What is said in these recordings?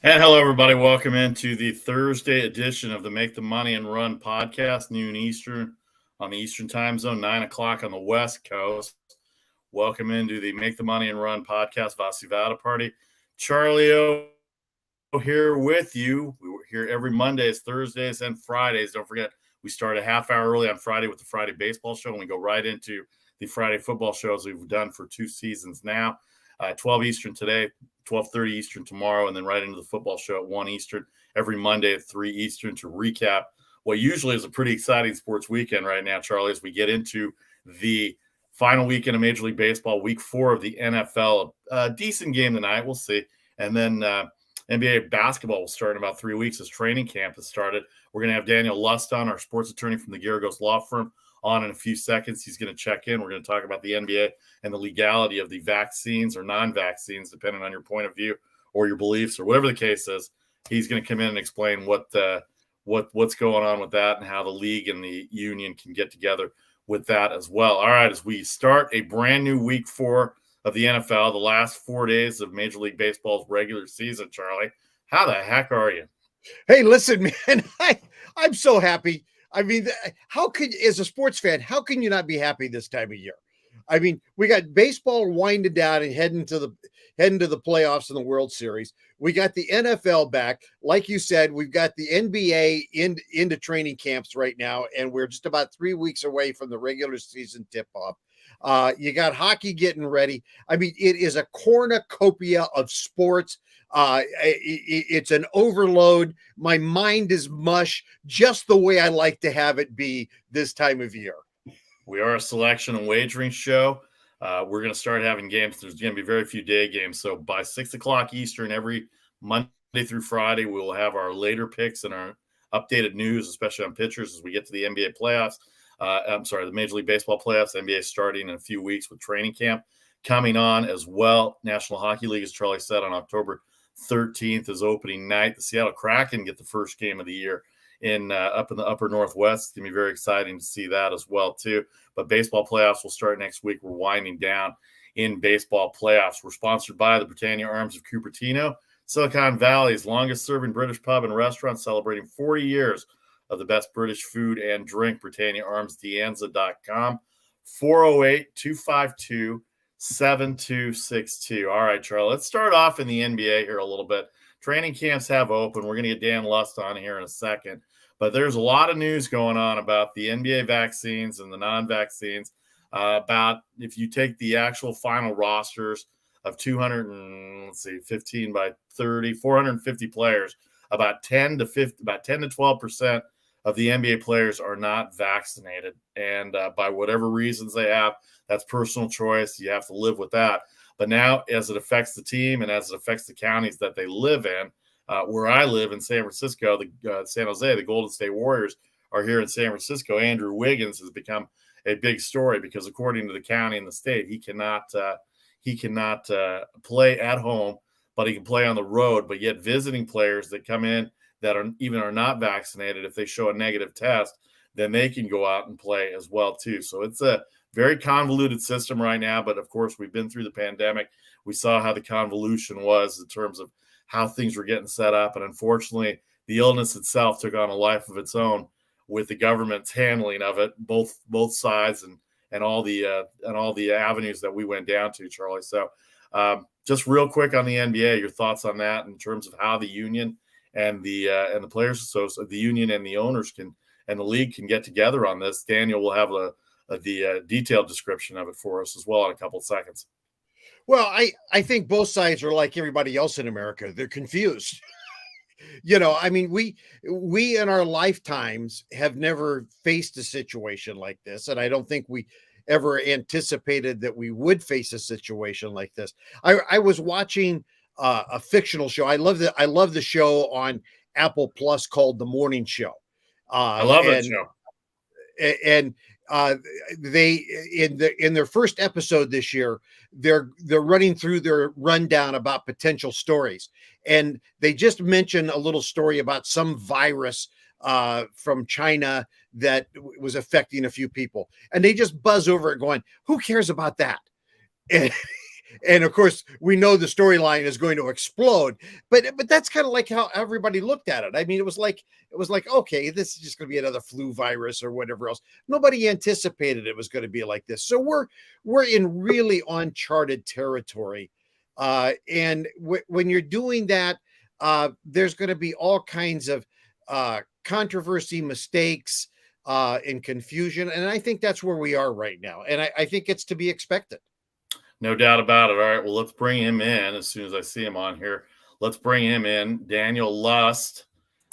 And hello, everybody. Welcome into the Thursday edition of the Make the Money and Run podcast, noon Eastern on the Eastern time zone, 9 o'clock on the West Coast. Welcome into the Make the Money and Run podcast, Vasivada Party. Charlie O here with you. We're here every Mondays, Thursdays, and Fridays. Don't forget, we start a half hour early on Friday with the Friday baseball show, and we go right into the Friday football shows we've done for 2 seasons now. 12 Eastern today, 12:30 Eastern tomorrow, and then right into the football show at 1 Eastern every Monday at 3 Eastern to recap what usually is a pretty exciting sports weekend right now, Charlie, as we get into the final weekend of Major League Baseball, week 4 of the NFL. A decent game tonight, we'll see. And then NBA basketball will start in about 3 weeks as training camp has started. We're going to have Daniel Lust on, our sports attorney from the Garagos Law Firm, on in a few seconds. He's going to check in. We're going to talk about the NBA and the legality of the vaccines or non-vaccines, depending on your point of view or your beliefs or whatever the case is. He's going to come in and explain what's going on with that and how the league and the union can get together with that as well. All right, as we start a brand new week 4 of the NFL, the last 4 days of Major League Baseball's regular season, Charlie, how the heck are you? Hey, listen, man, I'm so happy. I mean, as a sports fan, how can you not be happy this time of year? I mean, we got baseball winding down and heading to the playoffs in the World Series. We got the NFL back. Like you said, we've got the NBA into training camps right now, and we're just about 3 weeks away from the regular season tip-off. You got hockey getting ready. I mean, it is a cornucopia of sports. It's an overload. My mind is mush, just the way I like to have it be this time of year. We are a selection and wagering show. We're going to start having games. There's going to be very few day games. So by 6 o'clock Eastern, every Monday through Friday, we will have our later picks and our updated news, especially on pitchers as we get to the NBA playoffs. The Major League Baseball playoffs. NBA starting in a few weeks with training camp coming on as well. National Hockey League, as Charlie said, on October 13th is opening night. The Seattle Kraken get the first game of the year up in the upper Northwest. It's going to be very exciting to see that as well, too. But baseball playoffs will start next week. We're winding down in baseball playoffs. We're sponsored by the Britannia Arms of Cupertino, Silicon Valley's longest-serving British pub and restaurant, celebrating 40 years of the best British food and drink. BritanniaArmsDeanza.com, 408-252-7262. All right, Charlie, let's start off in the NBA here a little bit. Training camps have opened. We're going to get Dan Lust on here in a second. But there's a lot of news going on about the NBA vaccines and the non-vaccines, about if you take the actual final rosters of 15 by 30, 450 players, about 10 to 12% of the NBA players are not vaccinated. And by whatever reasons they have, that's personal choice. You have to live with that. But now, as it affects the team and as it affects the counties that they live in, where I live in San Francisco, San Jose, the Golden State Warriors are here in San Francisco. Andrew Wiggins has become a big story because, according to the county and the state, he cannot play at home, but he can play on the road. But yet, visiting players that come in that are not vaccinated, if they show a negative test, then they can go out and play as well too. So it's a very convoluted system right now, but of course we've been through the pandemic. We saw how the convolution was in terms of how things were getting set up, and unfortunately the illness itself took on a life of its own with the government's handling of it, both sides and all the avenues that we went down to, Charlie. So just real quick on the NBA, your thoughts on that in terms of how the union and the players, so the union and the owners and the league can get together on this. Daniel will have the detailed description of it for us as well in a couple of seconds. Well, I think both sides are like everybody else in America. They're confused. I mean, we in our lifetimes have never faced a situation like this. And I don't think we ever anticipated that we would face a situation like this. I was watching a fictional show. I love the show on Apple Plus called The Morning Show. I love that show. And they in their first episode this year, they're running through their rundown about potential stories, and they just mentioned a little story about some virus from China that was affecting a few people, and they just buzz over it going, who cares about that? And of course, we know the storyline is going to explode. But that's kind of like how everybody looked at it. I mean, it was like, okay, this is just going to be another flu virus or whatever else. Nobody anticipated it was going to be like this. So we're in really uncharted territory. And when you're doing that, there's going to be all kinds of controversy, mistakes, and confusion. And I think that's where we are right now. And I think it's to be expected. No doubt about it. All right, well, let's bring him in as soon as I see him on here. Let's bring him in. Daniel Lust,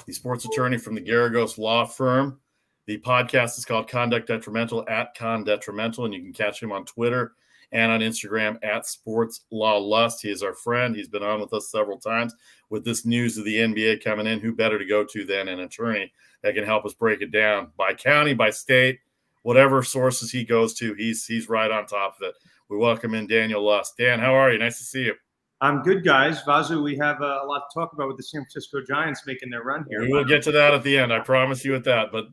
the sports attorney from the Garagos Law Firm. The podcast is called Conduct Detrimental, at Con Detrimental, and you can catch him on Twitter and on Instagram at Sports Law Lust. He is our friend. He's been on with us several times. With this news of the NBA coming in, who better to go to than an attorney that can help us break it down by county, by state, whatever sources he goes to, he's right on top of it. We welcome in Daniel Lust. Dan, how are you? Nice to see you. I'm good, guys. Vasu, we have a lot to talk about with the San Francisco Giants making their run here. We will get to that at the end. I promise you at that, but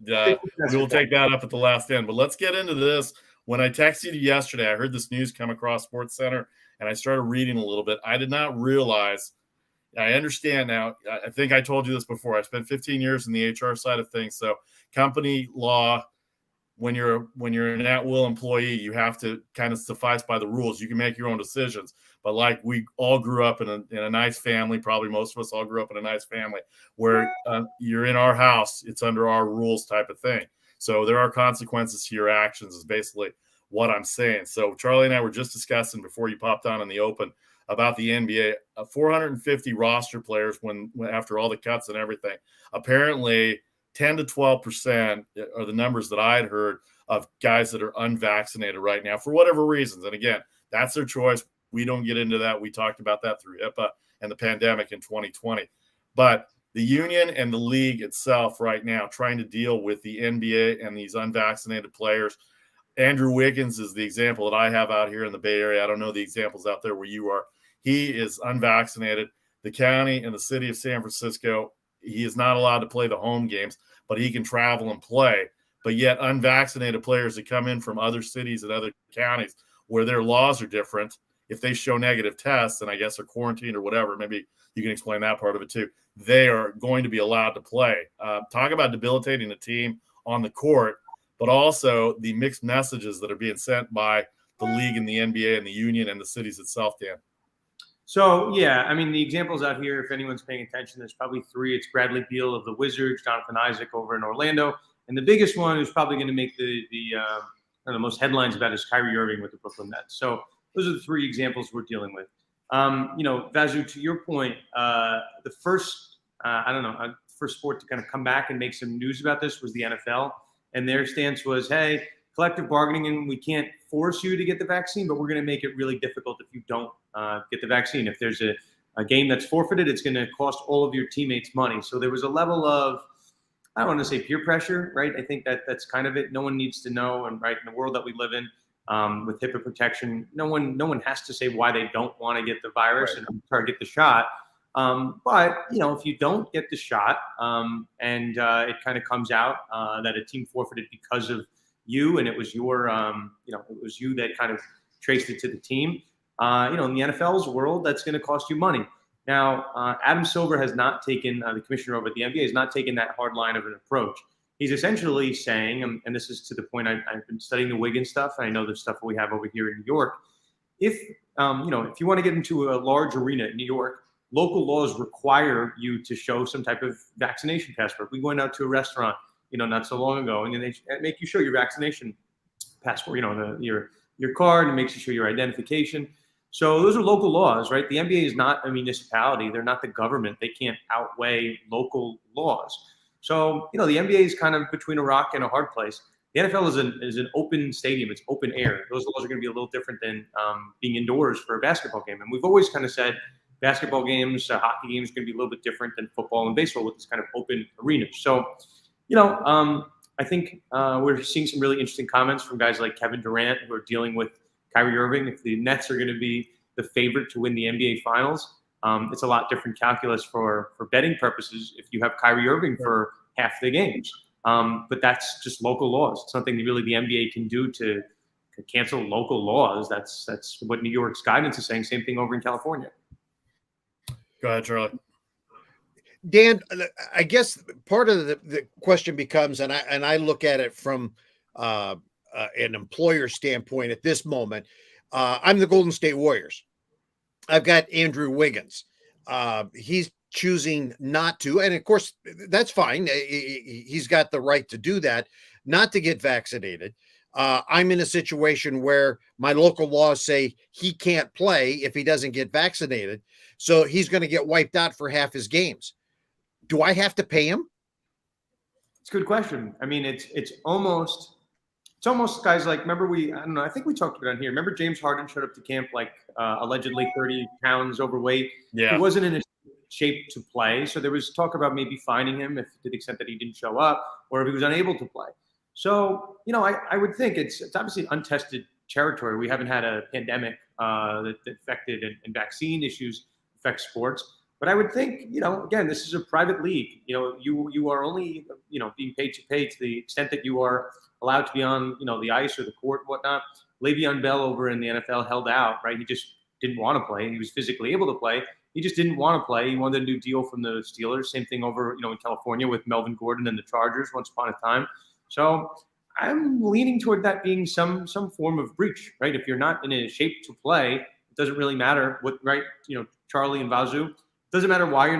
we will take that up at the last end. But let's get into this. When I texted you yesterday, I heard this news come across SportsCenter, and I started reading a little bit. I did not realize – I understand now. I think I told you this before. I spent 15 years in the HR side of things. So company law, when you're an at-will employee, you have to kind of suffice by the rules. You can make your own decisions. But like we all grew up in a nice family, probably most of us all grew up in a nice family, where you're in our house, it's under our rules type of thing. So there are consequences to your actions is basically what I'm saying. So Charlie and I were just discussing before you popped on in the open about the NBA, 450 roster players when after all the cuts and everything. Apparently 10 to 12% are the numbers that I had heard of guys that are unvaccinated right now for whatever reasons. And again, that's their choice. We don't get into that. We talked about that through HIPAA and the pandemic in 2020. But the union and the league itself right now trying to deal with the NBA and these unvaccinated players. Andrew Wiggins is the example that I have out here in the Bay Area. I don't know the examples out there where you are. He is unvaccinated. The county and the city of San Francisco, he is not allowed to play the home games, but he can travel and play. But yet unvaccinated players that come in from other cities and other counties where their laws are different, if they show negative tests and I guess are quarantined or whatever, maybe you can explain that part of it too, they are going to be allowed to play. Talk about debilitating the team on the court, but also the mixed messages that are being sent by the league and the NBA and the union and the cities itself, Dan. So, yeah, I mean, the examples out here, if anyone's paying attention, there's probably three. It's Bradley Beal of the Wizards, Jonathan Isaac over in Orlando, and the biggest one who's probably going to make the most headlines about is Kyrie Irving with the Brooklyn Nets. So those are the three examples we're dealing with. Vasu, to your point, the first sport to kind of come back and make some news about this was the NFL. And their stance was, hey, collective bargaining, and we can't force you to get the vaccine, but we're going to make it really difficult if you don't get the vaccine. If there's a game that's forfeited, it's going to cost all of your teammates money. So there was a level of, I don't want to say peer pressure, right? I think that's kind of it. No one needs to know. And right in the world that we live in, with HIPAA protection, no one has to say why they don't want to get the virus and try to get the shot. But if you don't get the shot, and it kind of comes out that a team forfeited because of you, and it was your, it was you that kind of traced it to the team. In the NFL's world, that's going to cost you money. Now, Adam Silver has not taken, the commissioner over at the NBA has not taken that hard line of an approach. He's essentially saying, and this is to the point I've been studying the Wiggins stuff, and I know the stuff we have over here in New York. If you want to get into a large arena in New York, local laws require you to show some type of vaccination passport. We went out to a restaurant, not so long ago, and then they make you show your vaccination passport, your card, and makes you show your identification. So those are local laws, right? The NBA is not a municipality. They're not the government. They can't outweigh local laws. So, the NBA is kind of between a rock and a hard place. The NFL is an open stadium. It's open air. Those laws are going to be a little different than being indoors for a basketball game. And we've always kind of said basketball games, hockey games are going to be a little bit different than football and baseball with this kind of open arena. So, I think we're seeing some really interesting comments from guys like Kevin Durant who are dealing with Kyrie Irving. If the Nets are going to be the favorite to win the NBA Finals, it's a lot different calculus for betting purposes if you have Kyrie Irving for half the games. But that's just local laws. It's something that really the NBA can do to cancel local laws. That's what New York's guidance is saying. Same thing over in California. Go ahead, Charlie. Dan, I guess part of the question becomes, and I look at it from an employer standpoint at this moment. I'm the Golden State Warriors. I've got Andrew Wiggins. He's choosing not to, and of course that's fine. He's got the right to do that, not to get vaccinated. I'm in a situation where my local laws say he can't play if he doesn't get vaccinated, so he's going to get wiped out for half his games. Do I have to pay him? It's a good question. I mean, it's almost guys like, remember I think we talked about it here. Remember James Harden showed up to camp like allegedly 30 pounds overweight. Yeah. He wasn't in a shape to play. So there was talk about maybe fining him to the extent that he didn't show up or if he was unable to play. So, I would think it's obviously untested territory. We haven't had a pandemic that affected and vaccine issues affect sports. But I would think, again, this is a private league. You are only, being paid to the extent that you are allowed to be on, the ice or the court and whatnot. Le'Veon Bell over in the NFL held out, right? He just didn't want to play. He was physically able to play. He just didn't want to play. He wanted a new deal from the Steelers. Same thing over, in California with Melvin Gordon and the Chargers once upon a time. So I'm leaning toward that being some form of breach, right? If you're not in a shape to play, it doesn't really matter what, right? Charlie and Vazu. Doesn't matter why you're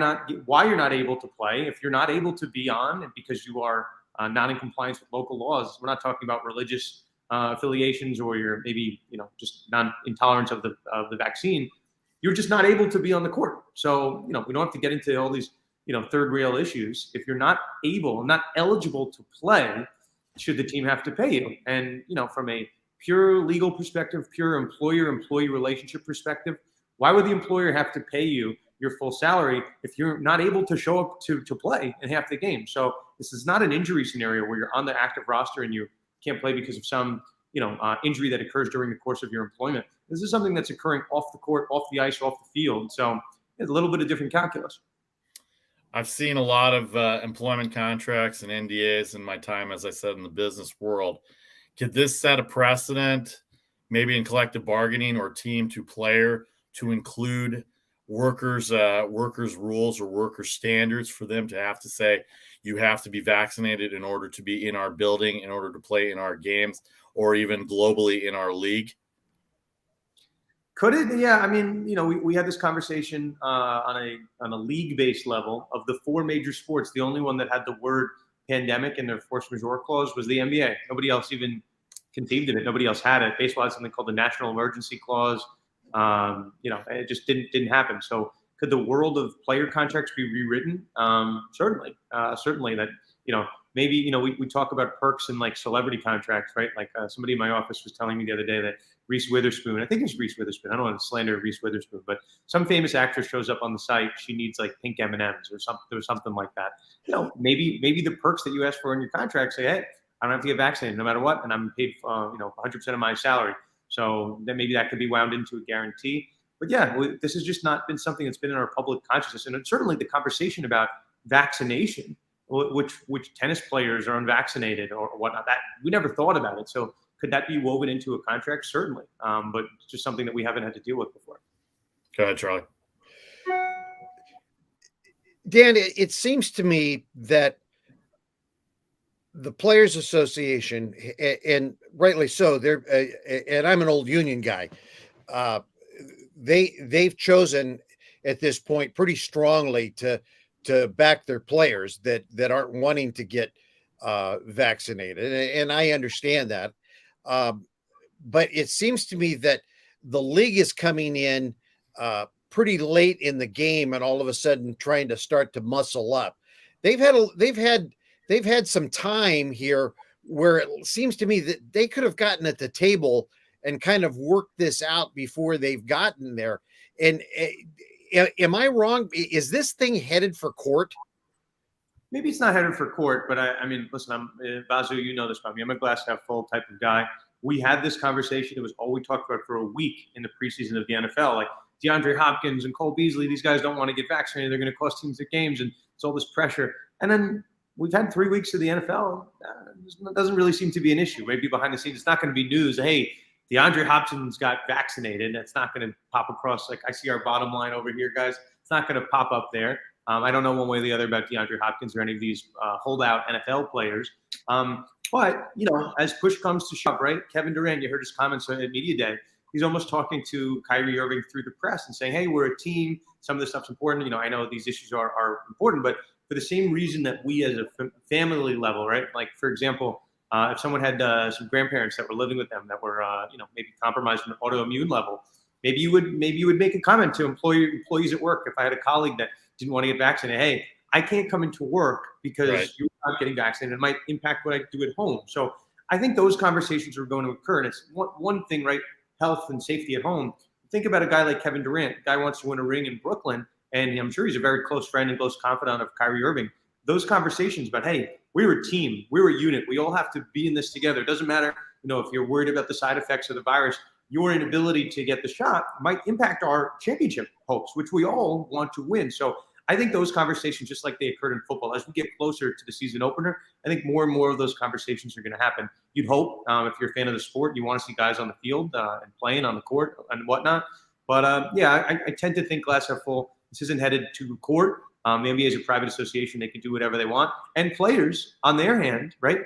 not able to play. If you're not able to be on, and because you are not in compliance with local laws, we're not talking about religious affiliations or you're maybe just non-intolerance of the vaccine. You're just not able to be on the court. So we don't have to get into all these third rail issues. If you're not eligible to play, should the team have to pay you? And from a pure legal perspective, pure employer-employee relationship perspective, why would the employer have to pay you your full salary if you're not able to show up to play in half the game? So this is not an injury scenario where you're on the active roster and you can't play because of some injury that occurs during the course of your employment. This is something that's occurring off the court, off the ice, off the field. So it's a little bit of different calculus. I've seen a lot of employment contracts and NDAs in my time, as I said, in the business world. Could this set a precedent, maybe in collective bargaining or team to player, to include workers rules or worker standards for them to have to say, you have to be vaccinated in order to be in our building, in order to play in our games, or even globally in our league? Could it? Yeah. I mean, we had this conversation on a league-based level of the four major sports. The only one that had the word pandemic in their force majeure clause was the NBA. Nobody else even conceived of it. Nobody else had it. Baseball had something called the national emergency clause. It just didn't happen. So could the world of player contracts be rewritten? Certainly that, maybe, we talk about perks and like celebrity contracts, right? Like somebody in my office was telling me the other day that Reese Witherspoon, I think it's Reese Witherspoon. I don't want to slander Reese Witherspoon, but some famous actress shows up on the site. She needs like pink M&Ms or something like that. Maybe the perks that you ask for in your contract say, hey, I don't have to get vaccinated no matter what. And I'm paid, 100% of my salary. So then maybe that could be wound into a guarantee. But yeah, this has just not been something that's been in our public consciousness. And certainly the conversation about vaccination, which tennis players are unvaccinated or whatnot, that we never thought about it. So could that be woven into a contract? Certainly. But it's just something that we haven't had to deal with before. Go ahead, Charlie. Dan, it seems to me that the Players Association, and rightly so, they're and I'm an old union guy. They've chosen at this point pretty strongly to back their players that aren't wanting to get vaccinated, and I understand that. But it seems to me that the league is coming in pretty late in the game, and all of a sudden trying to start to muscle up. They've had some time here where it seems to me that they could have gotten at the table and kind of worked this out before they've gotten there. And am I wrong? Is this thing headed for court? Maybe it's not headed for court, but I mean, listen, Vazu, you know this about me. I'm a glass half full type of guy. We had this conversation. It was all we talked about for a week in the preseason of the NFL. Like DeAndre Hopkins and Cole Beasley, these guys don't want to get vaccinated. They're going to cost teams their games, and it's all this pressure. And then we've had 3 weeks of the NFL. It doesn't really seem to be an issue. Maybe behind the scenes, it's not going to be news. Hey, DeAndre Hopkins got vaccinated. That's not going to pop across. Like, I see our bottom line over here, guys. It's not going to pop up there. I don't know one way or the other about DeAndre Hopkins or any of these holdout NFL players. But, you know, as push comes to shove, right? Kevin Durant, you heard his comments at Media Day. He's almost talking to Kyrie Irving through the press and saying, hey, we're a team. Some of this stuff's important. You know, I know these issues are important, but for the same reason that we as a family level, right? Like, for example, if someone had some grandparents that were living with them that were, you know, maybe compromised on an autoimmune level, maybe you would make a comment to employees at work. If I had a colleague that didn't want to get vaccinated, hey, I can't come into work because you're not getting vaccinated. It might impact what I do at home. So I think those conversations are going to occur. And it's one thing, right? Health and safety at home. Think about a guy like Kevin Durant. The guy wants to win a ring in Brooklyn, and I'm sure he's a very close friend and close confidant of Kyrie Irving. Those conversations about, hey, we're a team, we're a unit, we all have to be in this together. It doesn't matter, you know, if you're worried about the side effects of the virus, your inability to get the shot might impact our championship hopes, which we all want to win. So I think those conversations, just like they occurred in football, as we get closer to the season opener, I think more and more of those conversations are going to happen. You'd hope, if you're a fan of the sport, you want to see guys on the field and playing on the court and whatnot. But yeah, I tend to think glass half full. This isn't headed to court. Maybe as a private association, they can do whatever they want. And players, on their hand, right?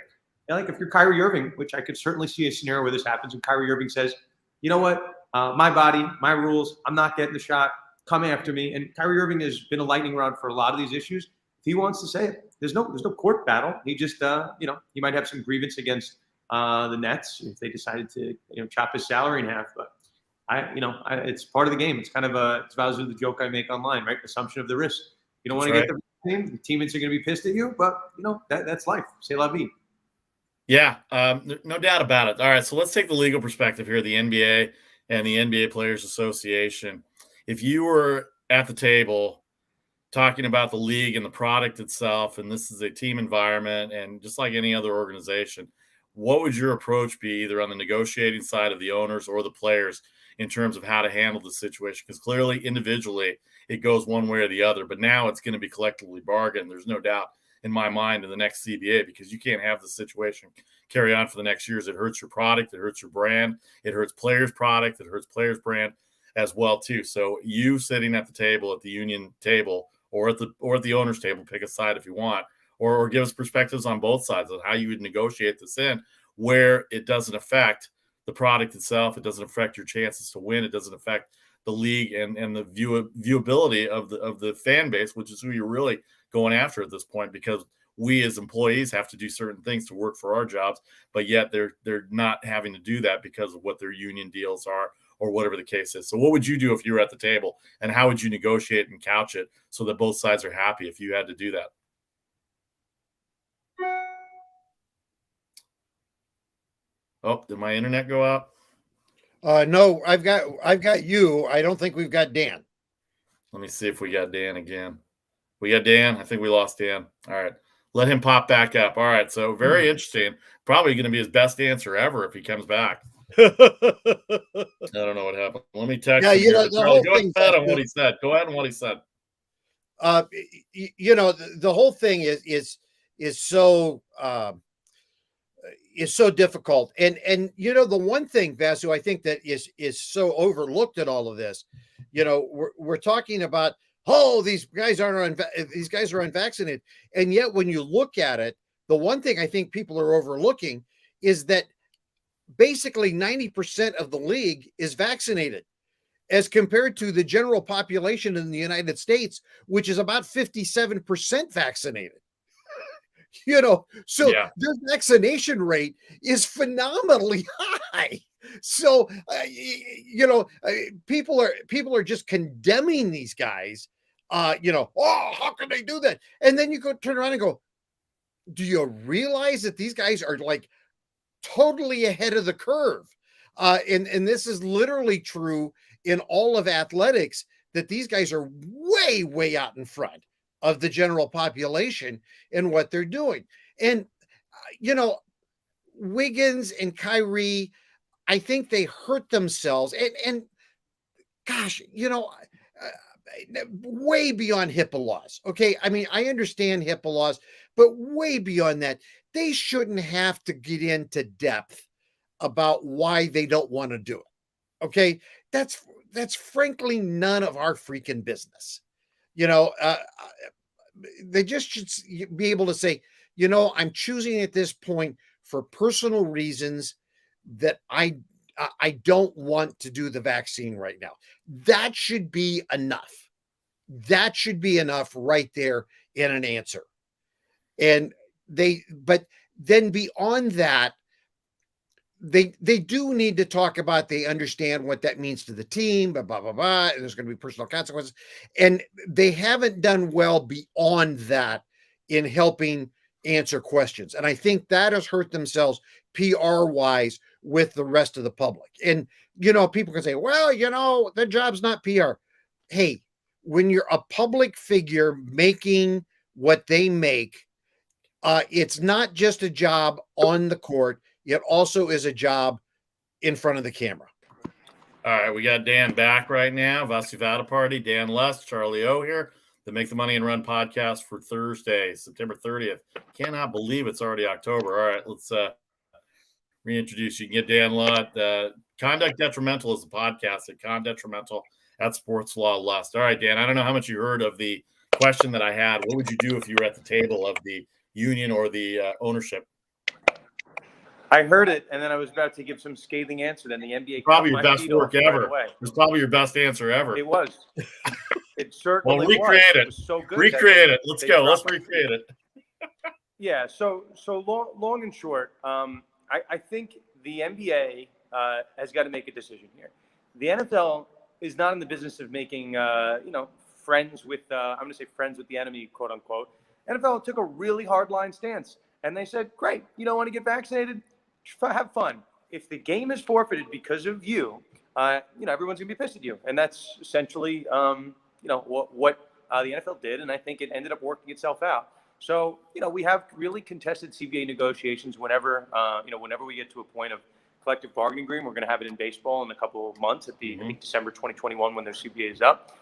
Like if you're Kyrie Irving, which I could certainly see a scenario where this happens, and Kyrie Irving says, you know what, my body, my rules, I'm not getting the shot. Come after me. And Kyrie Irving has been a lightning rod for a lot of these issues. If he wants to say it, there's no court battle. He just, you know, he might have some grievance against the Nets if they decided to, you know, chop his salary in half. But it's part of the game. It's kind of it's values of the joke I make online, right? Assumption of the risk. You don't want to get the teammates are going to be pissed at you, but you know that's life. C'est la vie. Yeah, no doubt about it. All right, so let's take the legal perspective here, the NBA and the NBA Players Association. If you were at the table talking about the league and the product itself, and this is a team environment, and just like any other organization, what would your approach be either on the negotiating side of the owners or the players in terms of how to handle the situation? Because clearly, individually, it goes one way or the other, but now it's going to be collectively bargained. There's no doubt in my mind in the next CBA, because you can't have the situation carry on for the next years. It hurts your product. It hurts your brand. It hurts players' product. It hurts players' brand as well too. So you sitting at the table, at the union table, or at the owner's table, pick a side if you want, or give us perspectives on both sides of how you would negotiate this in where it doesn't affect the product itself. It doesn't affect your chances to win. It doesn't affect the league and the viewability of the fan base, which is who you're really going after at this point, because we as employees have to do certain things to work for our jobs, but yet they're not having to do that because of what their union deals are or whatever the case is. So what would you do if you were at the table, and how would you negotiate and couch it so that both sides are happy if you had to do that? Oh, did my internet go out? No, I've got you. I don't think we've got Dan. Let me see if we got Dan again. We got Dan. I think we lost Dan. All right. Let him pop back up. All right. So very interesting. Probably going to be his best answer ever if he comes back. I don't know what happened. Let me text him. Go ahead on what he said. Go ahead on what he said. You know, the whole thing is so difficult. And you know, the one thing, Vasu, I think that is so overlooked in all of this, you know, we're talking about, oh, these guys are unvaccinated. And yet when you look at it, the one thing I think people are overlooking is that basically 90% of the league is vaccinated, as compared to the general population in the United States, which is about 57% vaccinated. You know, so their vaccination rate is phenomenally high. So, you know, people are just condemning these guys. You know, oh, how can they do that? And then you go turn around and go, do you realize that these guys are like totally ahead of the curve? And this is literally true in all of athletics, that these guys are way, way out in front of the general population in what they're doing. And, you know, Wiggins and Kyrie, I think they hurt themselves. And gosh, you know, way beyond HIPAA laws. Okay. I mean, I understand HIPAA laws, but way beyond that, they shouldn't have to get into depth about why they don't want to do it. Okay, that's frankly none of our freaking business. They just should be able to say, I'm choosing at this point for personal reasons that I don't want to do the vaccine right now. That should be enough. That should be enough right there in an answer. But then beyond that, they do need to talk about, they understand what that means to the team, blah, blah, blah, blah, and there's going to be personal consequences. And they haven't done well beyond that in helping answer questions. And I think that has hurt themselves PR-wise with the rest of the public. And, people can say, well, their job's not PR. Hey, when you're a public figure making what they make, it's not just a job on the court. It also is a job in front of the camera. All right, we got Dan back right now. Vasuvada Party, Dan Less, Charlie O here. The Make the Money and Run podcast for Thursday, September 30th. Cannot believe it's already October. All right, let's reintroduce you. You can get Dan Lott. Conduct Detrimental is the podcast at Con Detrimental at Sports Law Lust. All right, Dan, I don't know how much you heard of the question that I had. What would you do if you were at the table of the union or the ownership? I heard it, and then I was about to give some scathing answer. Then the NBA probably your best work ever. Right, it was probably your best answer ever. It was. It certainly was. Well, recreate it. It was so good. Recreate it. Let's go. Let's recreate it. Yeah. So long and short, I think the NBA has got to make a decision here. The NFL is not in the business of making friends with I'm going to say friends with the enemy, quote unquote. NFL took a really hard line stance, and they said, "Great, you don't want to get vaccinated? Have fun. If the game is forfeited because of you, everyone's gonna be pissed at you." And that's essentially, what the NFL did, and I think it ended up working itself out. So, we have really contested CBA negotiations whenever we get to a point of collective bargaining agreement. We're going to have it in baseball in a couple of months at I think December 2021 when their CBA is up.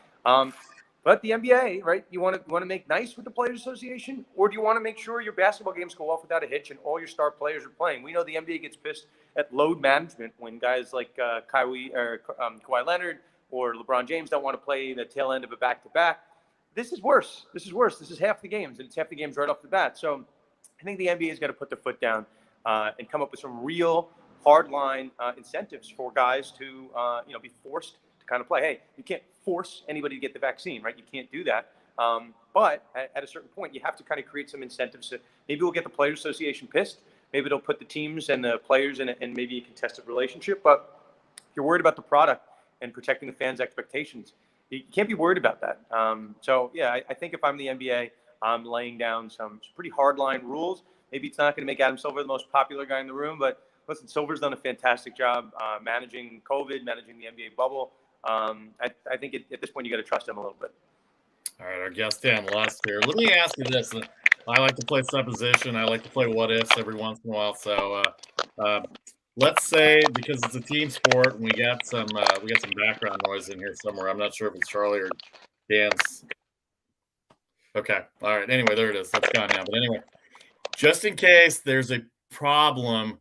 But the NBA, right? You want to make nice with the Players Association, or do you want to make sure your basketball games go off without a hitch and all your star players are playing? We know the NBA gets pissed at load management when guys like Kawhi Leonard or LeBron James don't want to play the tail end of a back-to-back. This is worse. This is half the games, and it's half the games right off the bat. So I think the NBA has got to put their foot down and come up with some real hard-line incentives for guys to be forced to kind of play. Hey, you can't force anybody to get the vaccine, right? You can't do that. But at a certain point, you have to kind of create some incentives. So maybe we'll get the Players Association pissed. Maybe it'll put the teams and the players in maybe a contested relationship. But if you're worried about the product and protecting the fans' expectations, you can't be worried about that. I think if I'm the NBA, I'm laying down some pretty hardline rules. Maybe it's not going to make Adam Silver the most popular guy in the room, but listen, Silver's done a fantastic job managing COVID, managing the NBA bubble. I think at this point, you got to trust him a little bit. All right, our guest Dan Lust here. Let me ask you this. I like to play supposition. I like to play what ifs every once in a while. So let's say, because it's a team sport, and we got some background noise in here somewhere. I'm not sure if it's Charlie or Dan's. Okay. All right. Anyway, there it is. That's gone now. But anyway, just in case there's a problem,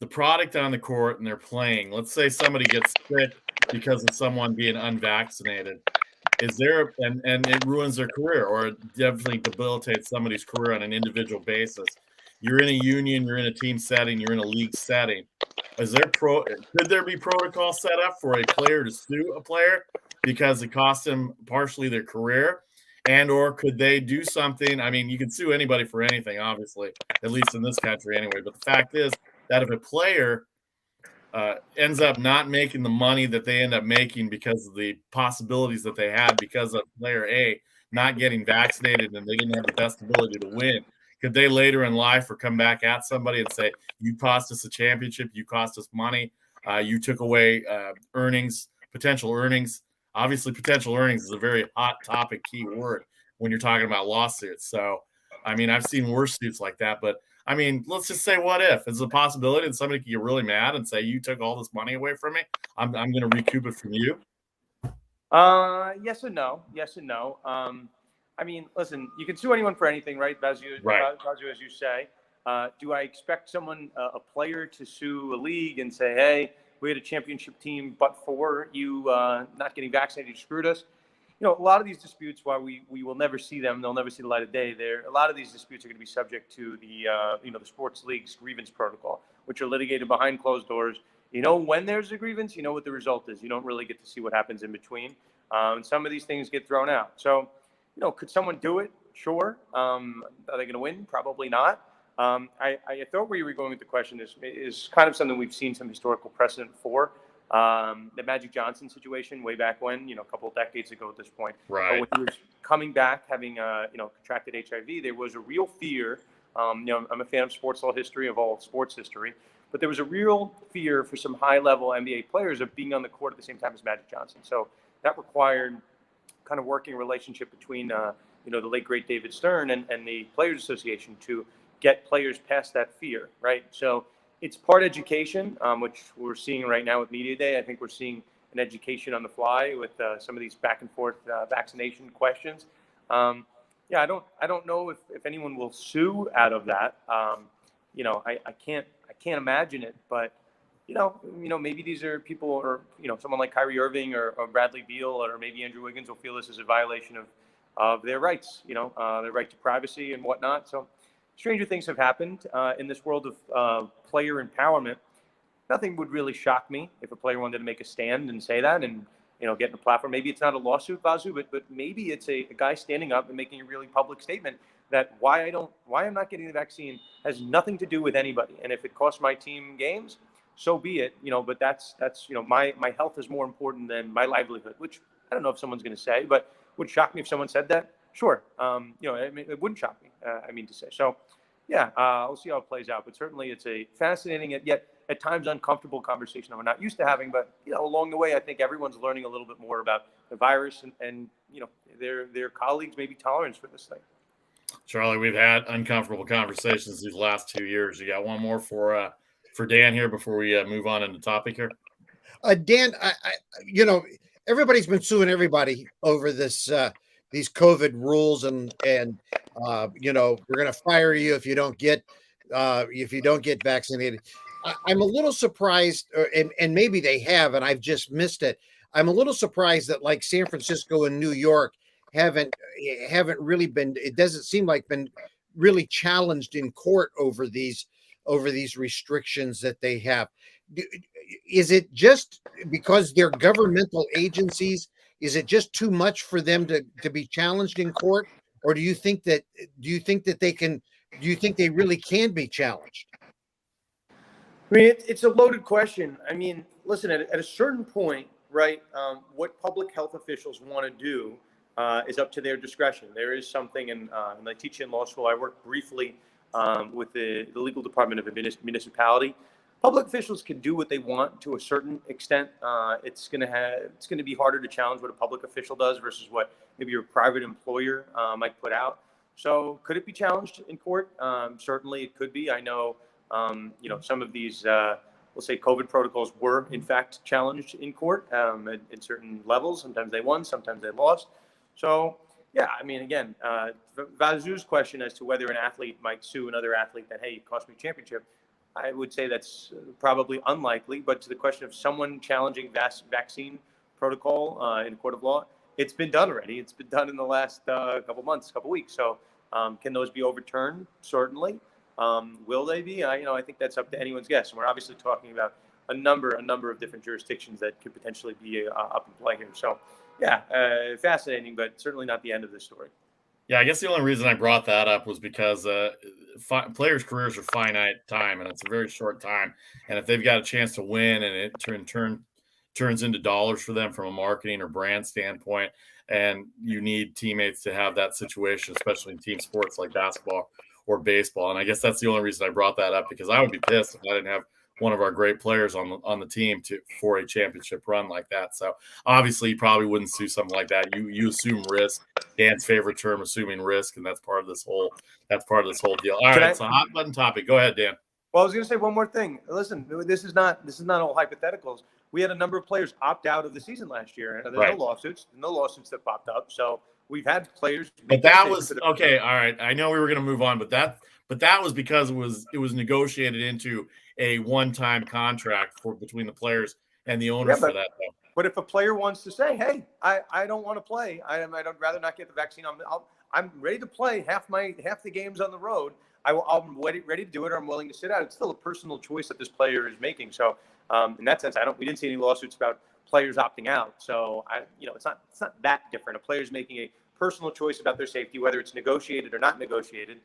the product on the court and they're playing, let's say somebody gets sick because of someone being unvaccinated. Is there, and it ruins their career, or it definitely debilitates somebody's career on an individual basis. You're in a union, you're in a team setting, you're in a league setting. Could there be protocol set up for a player to sue a player because it cost them partially their career? And or could they do something? I mean, you can sue anybody for anything, obviously, at least in this country anyway. But the fact is that if a player ends up not making the money that they end up making because of the possibilities that they had because of player A not getting vaccinated and they didn't have the best ability to win, could they later in life or come back at somebody and say, you cost us a championship, you cost us money, you took away potential earnings? Obviously, potential earnings is a very hot topic, key word when you're talking about lawsuits. So, I mean, I've seen worse suits like that, but I mean, let's just say, what if? Is it a possibility that somebody could get really mad and say, you took all this money away from me? I'm going to recoup it from you? Yes and no. Yes and no. I mean, listen, you can sue anyone for anything, right? Vazu, as you say. Do I expect someone, a player, to sue a league and say, hey, we had a championship team, but for you not getting vaccinated, you screwed us? A lot of these disputes, while we will never see them, they'll never see the light of day. A lot of these disputes are going to be subject to the the sports league's grievance protocol, which are litigated behind closed doors. When there's a grievance, you know what the result is. You don't really get to see what happens in between. And some of these things get thrown out. So, could someone do it? Sure. Are they going to win? Probably not. I thought where you were going with the question is kind of something we've seen some historical precedent for. The Magic Johnson situation way back when, a couple of decades ago at this point. Right. But when he was coming back, having contracted HIV, there was a real fear. I'm a fan of sports law history, of all sports history, but there was a real fear for some high-level NBA players of being on the court at the same time as Magic Johnson. So that required kind of working relationship between the late great David Stern and the Players Association to get players past that fear, right? So it's part education, which we're seeing right now with Media Day. I think we're seeing an education on the fly with some of these back and forth vaccination questions. I don't know if anyone will sue out of that. I can't imagine it, but maybe these are people, or someone like Kyrie Irving or Bradley Beal or maybe Andrew Wiggins will feel this is a violation of their rights, their right to privacy and whatnot. So stranger things have happened in this world of player empowerment. Nothing would really shock me if a player wanted to make a stand and say that and get in a platform. Maybe it's not a lawsuit, Vasu, but maybe it's a guy standing up and making a really public statement that why I'm not getting the vaccine has nothing to do with anybody. And if it costs my team games, so be it. But that's my health is more important than my livelihood, which I don't know if someone's going to say, but would shock me if someone said that. Sure. It wouldn't shock me. To say. So, yeah, we'll see how it plays out. But certainly it's a fascinating yet at times uncomfortable conversation that we're not used to having. But, along the way, I think everyone's learning a little bit more about the virus and their colleagues' maybe tolerance for this thing. Charlie, we've had uncomfortable conversations these last 2 years. You got one more for Dan here before we move on into topic here? Dan, everybody's been suing everybody over this these COVID rules and we're going to fire you if you don't get vaccinated. I'm a little surprised, and maybe they have, and I've just missed it. I'm a little surprised that like San Francisco and New York haven't really been. It doesn't seem like been really challenged in court over these restrictions that they have. Is it just because they're governmental agencies? Is it just too much for them to be challenged in court, or do you think they can? Do you think they really can be challenged? I mean, it's a loaded question. I mean, listen, at a certain point, right, what public health officials want to do is up to their discretion. There is something, and I teach in law school. I work briefly with the legal department of a municipality. Public officials can do what they want to a certain extent. It's going to be harder to challenge what a public official does versus what maybe your private employer might put out. So could it be challenged in court? Certainly it could be. I know, some of these, we'll say COVID protocols were in fact challenged in court at certain levels. Sometimes they won, sometimes they lost. So yeah, I mean, again, Vazu's question as to whether an athlete might sue another athlete that, hey, it cost me a championship, I would say that's probably unlikely. But to the question of someone challenging vaccine protocol in a court of law, it's been done already. It's been done in the last couple weeks. So can those be overturned? Certainly. Will they be? I think that's up to anyone's guess. And we're obviously talking about a number of different jurisdictions that could potentially be up in play here. So yeah, fascinating, but certainly not the end of the story. Yeah, I guess the only reason I brought that up was because players' careers are finite time, and it's a very short time. And if they've got a chance to win, and it turns into dollars for them from a marketing or brand standpoint, and you need teammates to have that situation, especially in team sports like basketball or baseball. And I guess that's the only reason I brought that up, because I would be pissed if I didn't have one of our great players on the team for a championship run like that. So obviously you probably wouldn't sue something like that. You assume risk. Dan's favorite term, assuming risk, and that's part of this whole deal. All right, it's a hot button topic. Go ahead, Dan. Well, I was going to say one more thing. Listen, this is not all hypotheticals. We had a number of players opt out of the season last year, and there were no lawsuits that popped up. So we've had players. But that was okay. All right, I know we were going to move on, but that was because it was negotiated into a one-time contract between the players and the owners for that. Though. But if a player wants to say, "Hey, I don't want to play. I'd rather not get the vaccine. I'm ready to play half the games on the road. I'm ready to do it, or I'm willing to sit out." It's still a personal choice that this player is making. So in that sense, we didn't see any lawsuits about players opting out. So it's not that different. A player's making a personal choice about their safety, whether it's negotiated or not negotiated.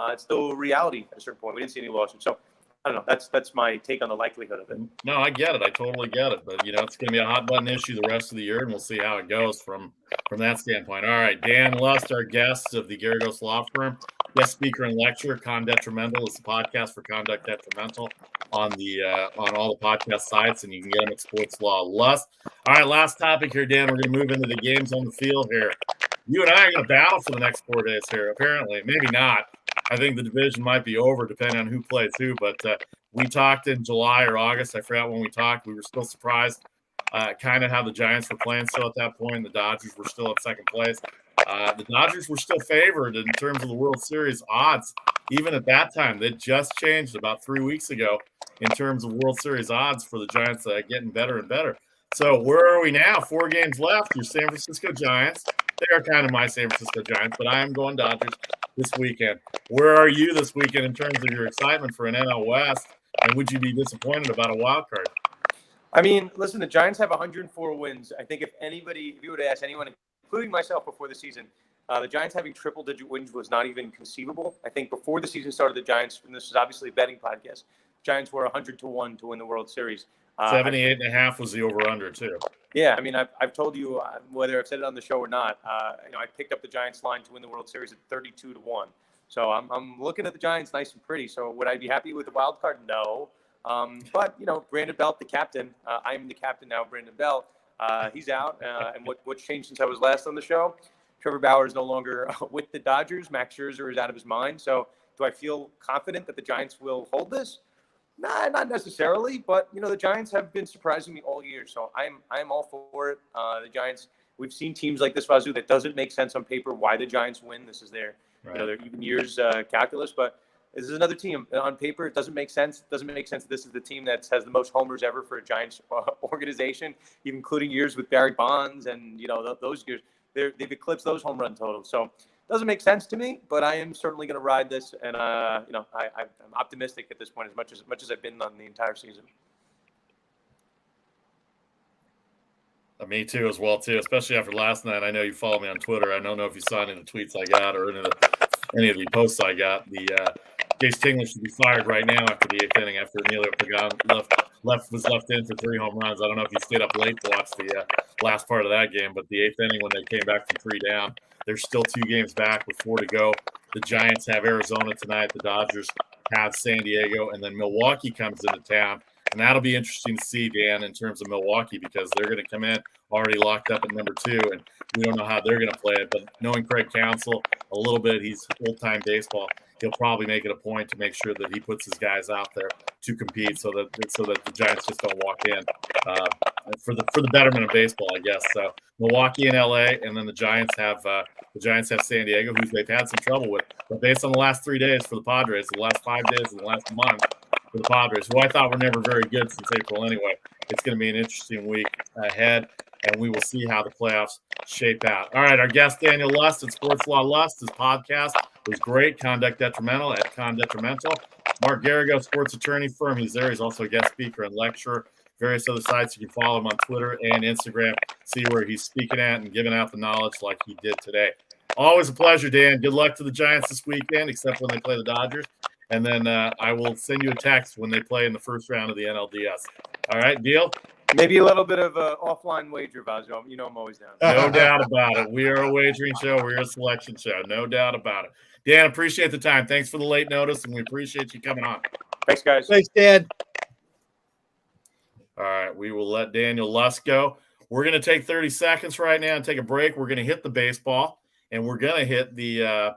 It's still a reality at a certain point. We didn't see any lawsuits. So I don't know. That's my take on the likelihood of it. No, I get it. I totally get it. But it's going to be a hot button issue the rest of the year, and we'll see how it goes from that standpoint. All right, Dan Lust, our guest of the Garagos Law Firm, guest speaker and lecturer. Con Detrimental is the podcast for Conduct Detrimental on all the podcast sites, and you can get them at Sports Law Lust. All right, last topic here, Dan. We're going to move into the games on the field here. You and I are going to battle for the next 4 days here. Apparently, maybe not. I think the division might be over depending on who plays who, but we talked in July or August. I forgot when we talked. We were still surprised kind of how the Giants were playing still at that point. The Dodgers were still in second place. The Dodgers were still favored in terms of the World Series odds. Even at that time, they just changed about 3 weeks ago in terms of World Series odds for the Giants getting better and better. So where are we now? 4 games left. Your San Francisco Giants. They are kind of my San Francisco Giants, but I am going Dodgers this weekend. Where are you this weekend in terms of your excitement for an NL West? And would you be disappointed about a wild card? I mean, listen, the Giants have 104 wins. I think if you would ask anyone, including myself before the season, the Giants having triple-digit wins was not even conceivable. I think before the season started, the Giants, and this is obviously a betting podcast, Giants were 100-1 to win the World Series. 78.5 was the over-under, too. Yeah, I mean, I've told you, whether I've said it on the show or not, I picked up the Giants line to win the World Series at 32-1. So I'm looking at the Giants nice and pretty. So would I be happy with the wild card? No. But, Brandon Belt, the captain, I'm the captain now, Brandon Belt, he's out. And what's changed since I was last on the show? Trevor Bauer is no longer with the Dodgers. Max Scherzer is out of his mind. So do I feel confident that the Giants will hold this? Nah, not necessarily, but the Giants have been surprising me all year, so I'm all for it. The Giants, we've seen teams like this, Wazoo, that doesn't make sense on paper why the Giants win. This is their their even years calculus, but this is another team on paper. It doesn't make sense. It doesn't make sense. This is the team that has the most homers ever for a Giants organization, even including years with Barry Bonds and those years. They've eclipsed those home run totals. So doesn't make sense to me, but I am certainly going to ride this, and I'm optimistic at this point as much as I've been on the entire season. Me too, as well too. Especially after last night. I know you follow me on Twitter. I don't know if you saw any of the tweets I got or any of the posts I got. The Jace Tingler should be fired right now after the 8th inning. After Emilio Pagan was left in for 3 home runs. I don't know if he stayed up late to watch the last part of that game, but the 8th inning when they came back from 3 down. They're still 2 games back with 4 to go. The Giants have Arizona tonight. The Dodgers have San Diego. And then Milwaukee comes into town. And that'll be interesting to see, Dan, in terms of Milwaukee, because they're going to come in already locked up at number 2. And we don't know how they're going to play it. But knowing Craig Counsell a little bit, he's old-time baseball. He'll probably make it a point to make sure that he puts his guys out there to compete so that the Giants just don't walk in for the betterment of baseball, I guess. So Milwaukee and LA, and then the Giants have San Diego, who they've had some trouble with. But based on the last 3 days for the Padres, the last 5 days and the last month for the Padres, who I thought were never very good since April anyway, it's going to be an interesting week ahead, and we will see how the playoffs shape out. All right, our guest Daniel Lust at Sports Law Lust, his podcast was great. Conduct Detrimental at Con Detrimental. Mark Garagos, sports attorney firm. He's there. He's also a guest speaker and lecturer. Various other sites. You can follow him on Twitter and Instagram. See where he's speaking at and giving out the knowledge like he did today. Always a pleasure, Dan. Good luck to the Giants this weekend, except when they play the Dodgers. And then I will send you a text when they play in the first round of the NLDS. All right, deal? Maybe a little bit of an offline wager, Vazo. I'm always down. No doubt about it. We are a wagering show. We're a selection show. No doubt about it. Dan, appreciate the time. Thanks for the late notice, and we appreciate you coming on. Thanks, guys. Thanks, Dan. All right, we will let Daniel Lust go. We're going to take 30 seconds right now and take a break. We're going to hit the baseball, and we're going to hit the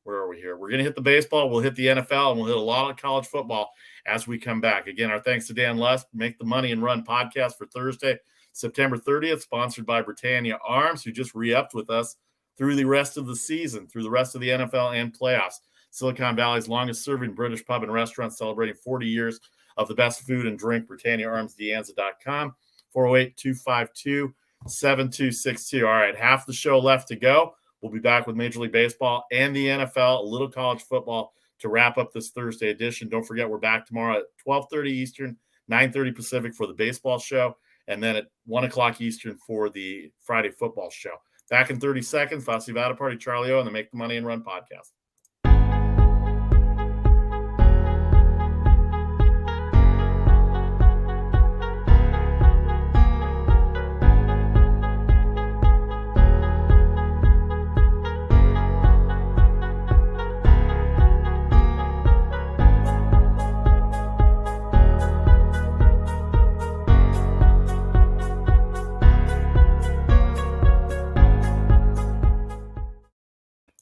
where are we here? We're going to hit the baseball. We'll hit the NFL, and we'll hit a lot of college football as we come back. Again, our thanks to Dan Lust. Make the Money and Run podcast for Thursday, September 30th, sponsored by Britannia Arms, who just re-upped with us through the rest of the season, through the rest of the NFL and playoffs. Silicon Valley's longest-serving British pub and restaurant celebrating 40 years of the best food and drink. BritanniaArmsDeanza.com, 408-252-7262. All right, half the show left to go. We'll be back with Major League Baseball and the NFL, a little college football to wrap up this Thursday edition. Don't forget, we're back tomorrow at 12:30 Eastern, 9:30 Pacific for the baseball show, and then at 1 o'clock Eastern for the Friday football show. Back in 30 seconds, Vasi Vada Party, Charlie O, and the Make the Money and Run podcast.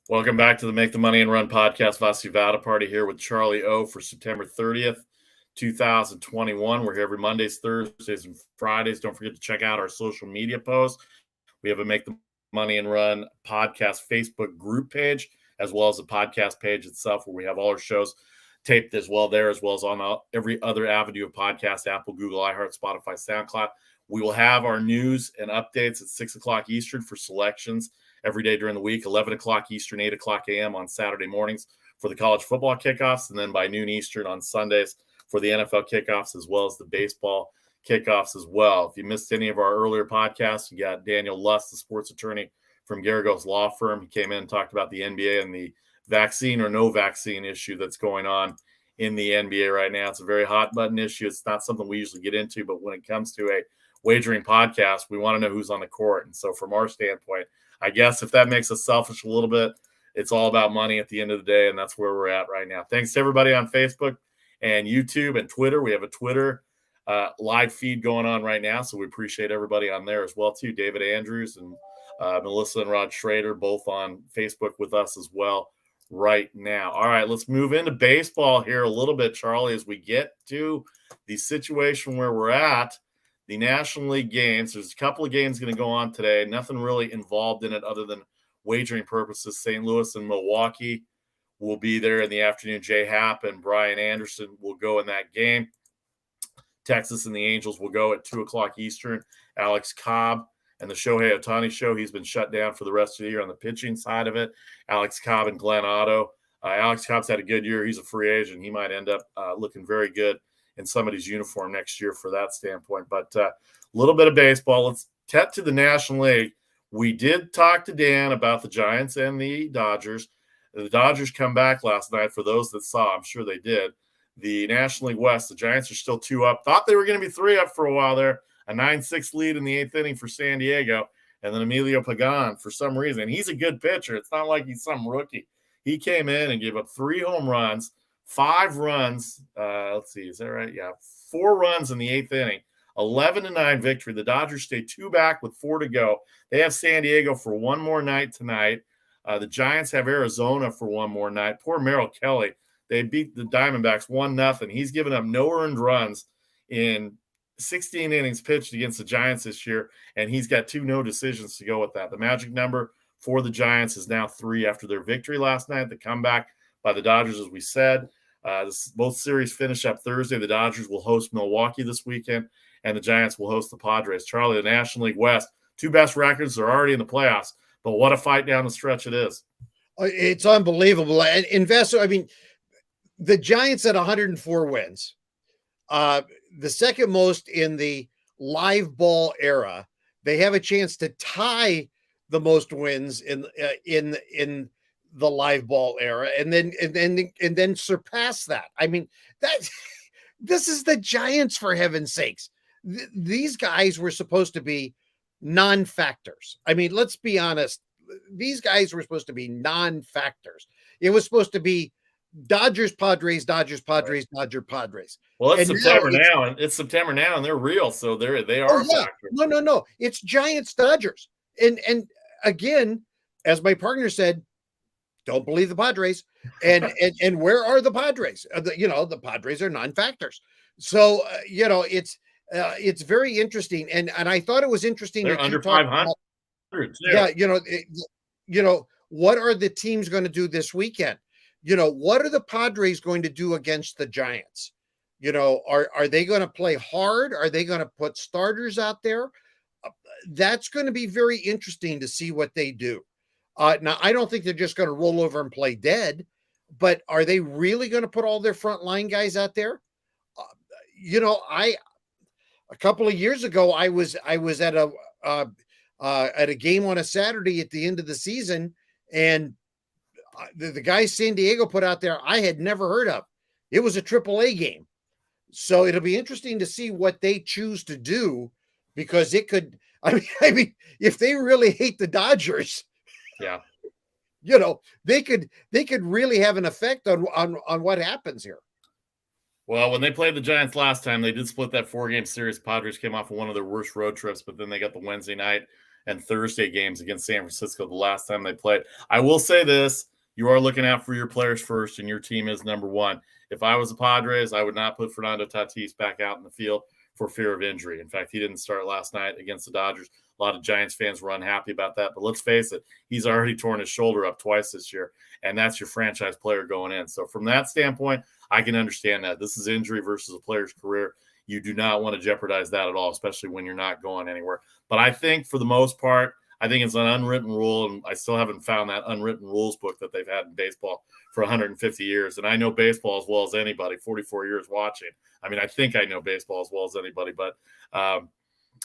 Welcome back to the Make the Money and Run podcast. Vasi Vada Party here with Charlie O for September 30th, 2021. We're here every Mondays, Thursdays, and Fridays. Don't forget to check out our social media posts. We have a Make the Money and Run podcast Facebook group page, as well as the podcast page itself, where we have all our shows taped as well there, as well as on every other avenue of podcast, Apple, Google, iHeart, Spotify, SoundCloud. We will have our news and updates at 6 o'clock Eastern for selections every day during the week, 11 o'clock Eastern, 8 o'clock a.m. on Saturday mornings for the college football kickoffs, and then by noon Eastern on Sundays for the NFL kickoffs, as well as the baseball kickoffs as well. If you missed any of our earlier podcasts, you got Daniel Lust, the sports attorney from Garagos Law Firm. He came in and talked about the NBA and the vaccine or no vaccine issue that's going on in the NBA right now. It's a very hot button issue. It's not something we usually get into, but when it comes to a wagering podcast, we want to know who's on the court. And so from our standpoint, I guess if that makes us selfish a little bit, it's all about money at the end of the day, and that's where we're at right now. Thanks to everybody on Facebook and YouTube and Twitter. We have a Twitter live feed going on right now, so we appreciate everybody on there as well, too. David Andrews and Melissa and Rod Schrader, both on Facebook with us as well right now. All right, let's move into baseball here a little bit, Charlie, as we get to the situation where we're at. The National League games, there's a couple of games going to go on today. Nothing really involved in it other than wagering purposes. St. Louis and Milwaukee will be there in the afternoon. Jay Happ and Brian Anderson will go in that game. Texas and the Angels will go at 2 o'clock Eastern. Alex Cobb and the Shohei Ohtani show. He's been shut down for the rest of the year on the pitching side of it. Alex Cobb and Glenn Otto. Alex Cobb's had a good year. He's a free agent. He might end up looking very good in somebody's uniform next year for that standpoint. But a little bit of baseball. Let's get to the National League. We did talk to Dan about the Giants and the Dodgers. The Dodgers come back last night. For those that saw, I'm sure they did. The National League West, the Giants are still 2 up. Thought they were going to be 3 up for a while there. A 9-6 lead in the 8th inning for San Diego. And then Emilio Pagan, for some reason, he's a good pitcher. It's not like he's some rookie. He came in and gave up 3 home runs, 5 runs. Let's see, is that right? Yeah, 4 runs in the 8th inning, 11-9 victory. The Dodgers stay 2 back with 4 to go. They have San Diego for one more night tonight. The Giants have Arizona for one more night. Poor Merrill Kelly. They beat the Diamondbacks 1-0. He's given up no earned runs in 16 innings pitched against the Giants this year, and he's got 2 no decisions to go with that. The magic number for the Giants is now 3 after their victory last night. The comeback by the Dodgers, as we said. Both series finish up Thursday. The Dodgers will host Milwaukee this weekend, and the Giants will host the Padres. Charlie, the National League West, 2 best records are already in the playoffs, but what a fight down the stretch it is. It's unbelievable. And investor, I mean, the Giants at 104 wins, the second most in the live ball era. They have a chance to tie the most wins in the live ball era, and then surpass that. I mean, this is the Giants, for heaven's sakes. These guys were supposed to be non-factors. I mean, let's be honest. These guys were supposed to be non-factors. It was supposed to be Dodgers, Padres, Dodgers, Padres, right. Dodger, Padres. Well, it's September now, and it's September now, and they're real, so they are factors. No. It's Giants, Dodgers, and again, as my partner said, don't believe the Padres. And where are the Padres? The Padres are non-factors. So it's very interesting, and I thought it was interesting. They're under 500. Yeah, what are the teams going to do this weekend? What are the Padres going to do against the Giants? Are they going to play hard? Are they going to put starters out there? That's going to be very interesting to see what they do. Now, I don't think they're just going to roll over and play dead, but are they really going to put all their frontline guys out there? A couple of years ago, I was at a game on a Saturday at the end of the season, and the guys San Diego put out there, I had never heard of. It was a AAA game. So it'll be interesting to see what they choose to do, because it could, I mean, if they really hate the Dodgers, yeah, they could really have an effect on what happens here. Well, when they played the Giants last time, they did split that 4-game series. Padres came off of one of their worst road trips, but then they got the Wednesday night and Thursday games against San Francisco the last time they played. I will say this, you are looking out for your players first, and your team is number one. If I was the Padres, I would not put Fernando Tatis back out in the field for fear of injury. In fact, he didn't start last night against the Dodgers. A lot of Giants fans were unhappy about that, but let's face it, he's already torn his shoulder up twice this year, and that's your franchise player going in. So from that standpoint, I can understand that. This is injury versus a player's career. You do not want to jeopardize that at all, especially when you're not going anywhere. But I think for the most part, I think it's an unwritten rule, and I still haven't found that unwritten rules book that they've had in baseball for 150 years. And I know baseball as well as anybody, 44 years watching. I mean, I think I know baseball as well as anybody, but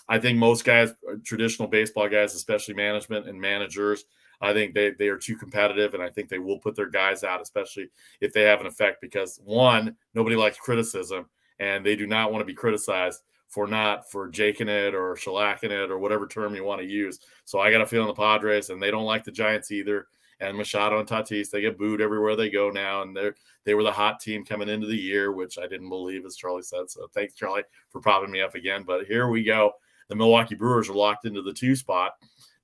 I think most guys, traditional baseball guys, especially management and managers, I think they are too competitive, and I think they will put their guys out, especially if they have an effect, because one, nobody likes criticism, and they do not want to be criticized for jaking it or shellacking it or whatever term you want to use. So I got a feeling the Padres, and they don't like the Giants either. And Machado and Tatis, they get booed everywhere they go now, and they were the hot team coming into the year, which I didn't believe, as Charlie said. So thanks, Charlie, for propping me up again. But here we go. The Milwaukee Brewers are locked into the 2 spot.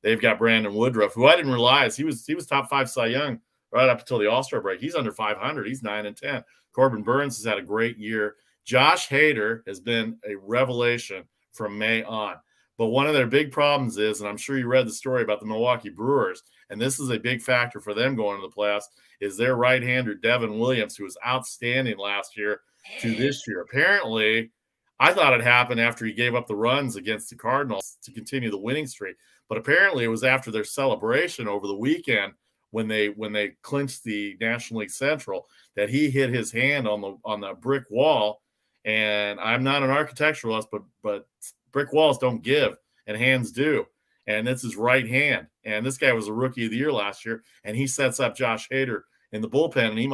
They've got Brandon Woodruff, who I didn't realize he was top 5 Cy Young right up until the All-Star break. He's under 500. He's 9-10. Corbin Burns has had a great year. Josh Hader has been a revelation from May on. But one of their big problems is, and I'm sure you read the story about the Milwaukee Brewers, and this is a big factor for them going to the playoffs, is their right-hander Devin Williams, who was outstanding last year to this year. Apparently, I thought it happened after he gave up the runs against the Cardinals to continue the winning streak. But apparently it was after their celebration over the weekend when they clinched the National League Central that he hit his hand on the brick wall. And I'm not an architecturalist, but brick walls don't give and hands do. And it's his right hand. And this guy was a rookie of the year last year, and he sets up Josh Hader in the bullpen, and he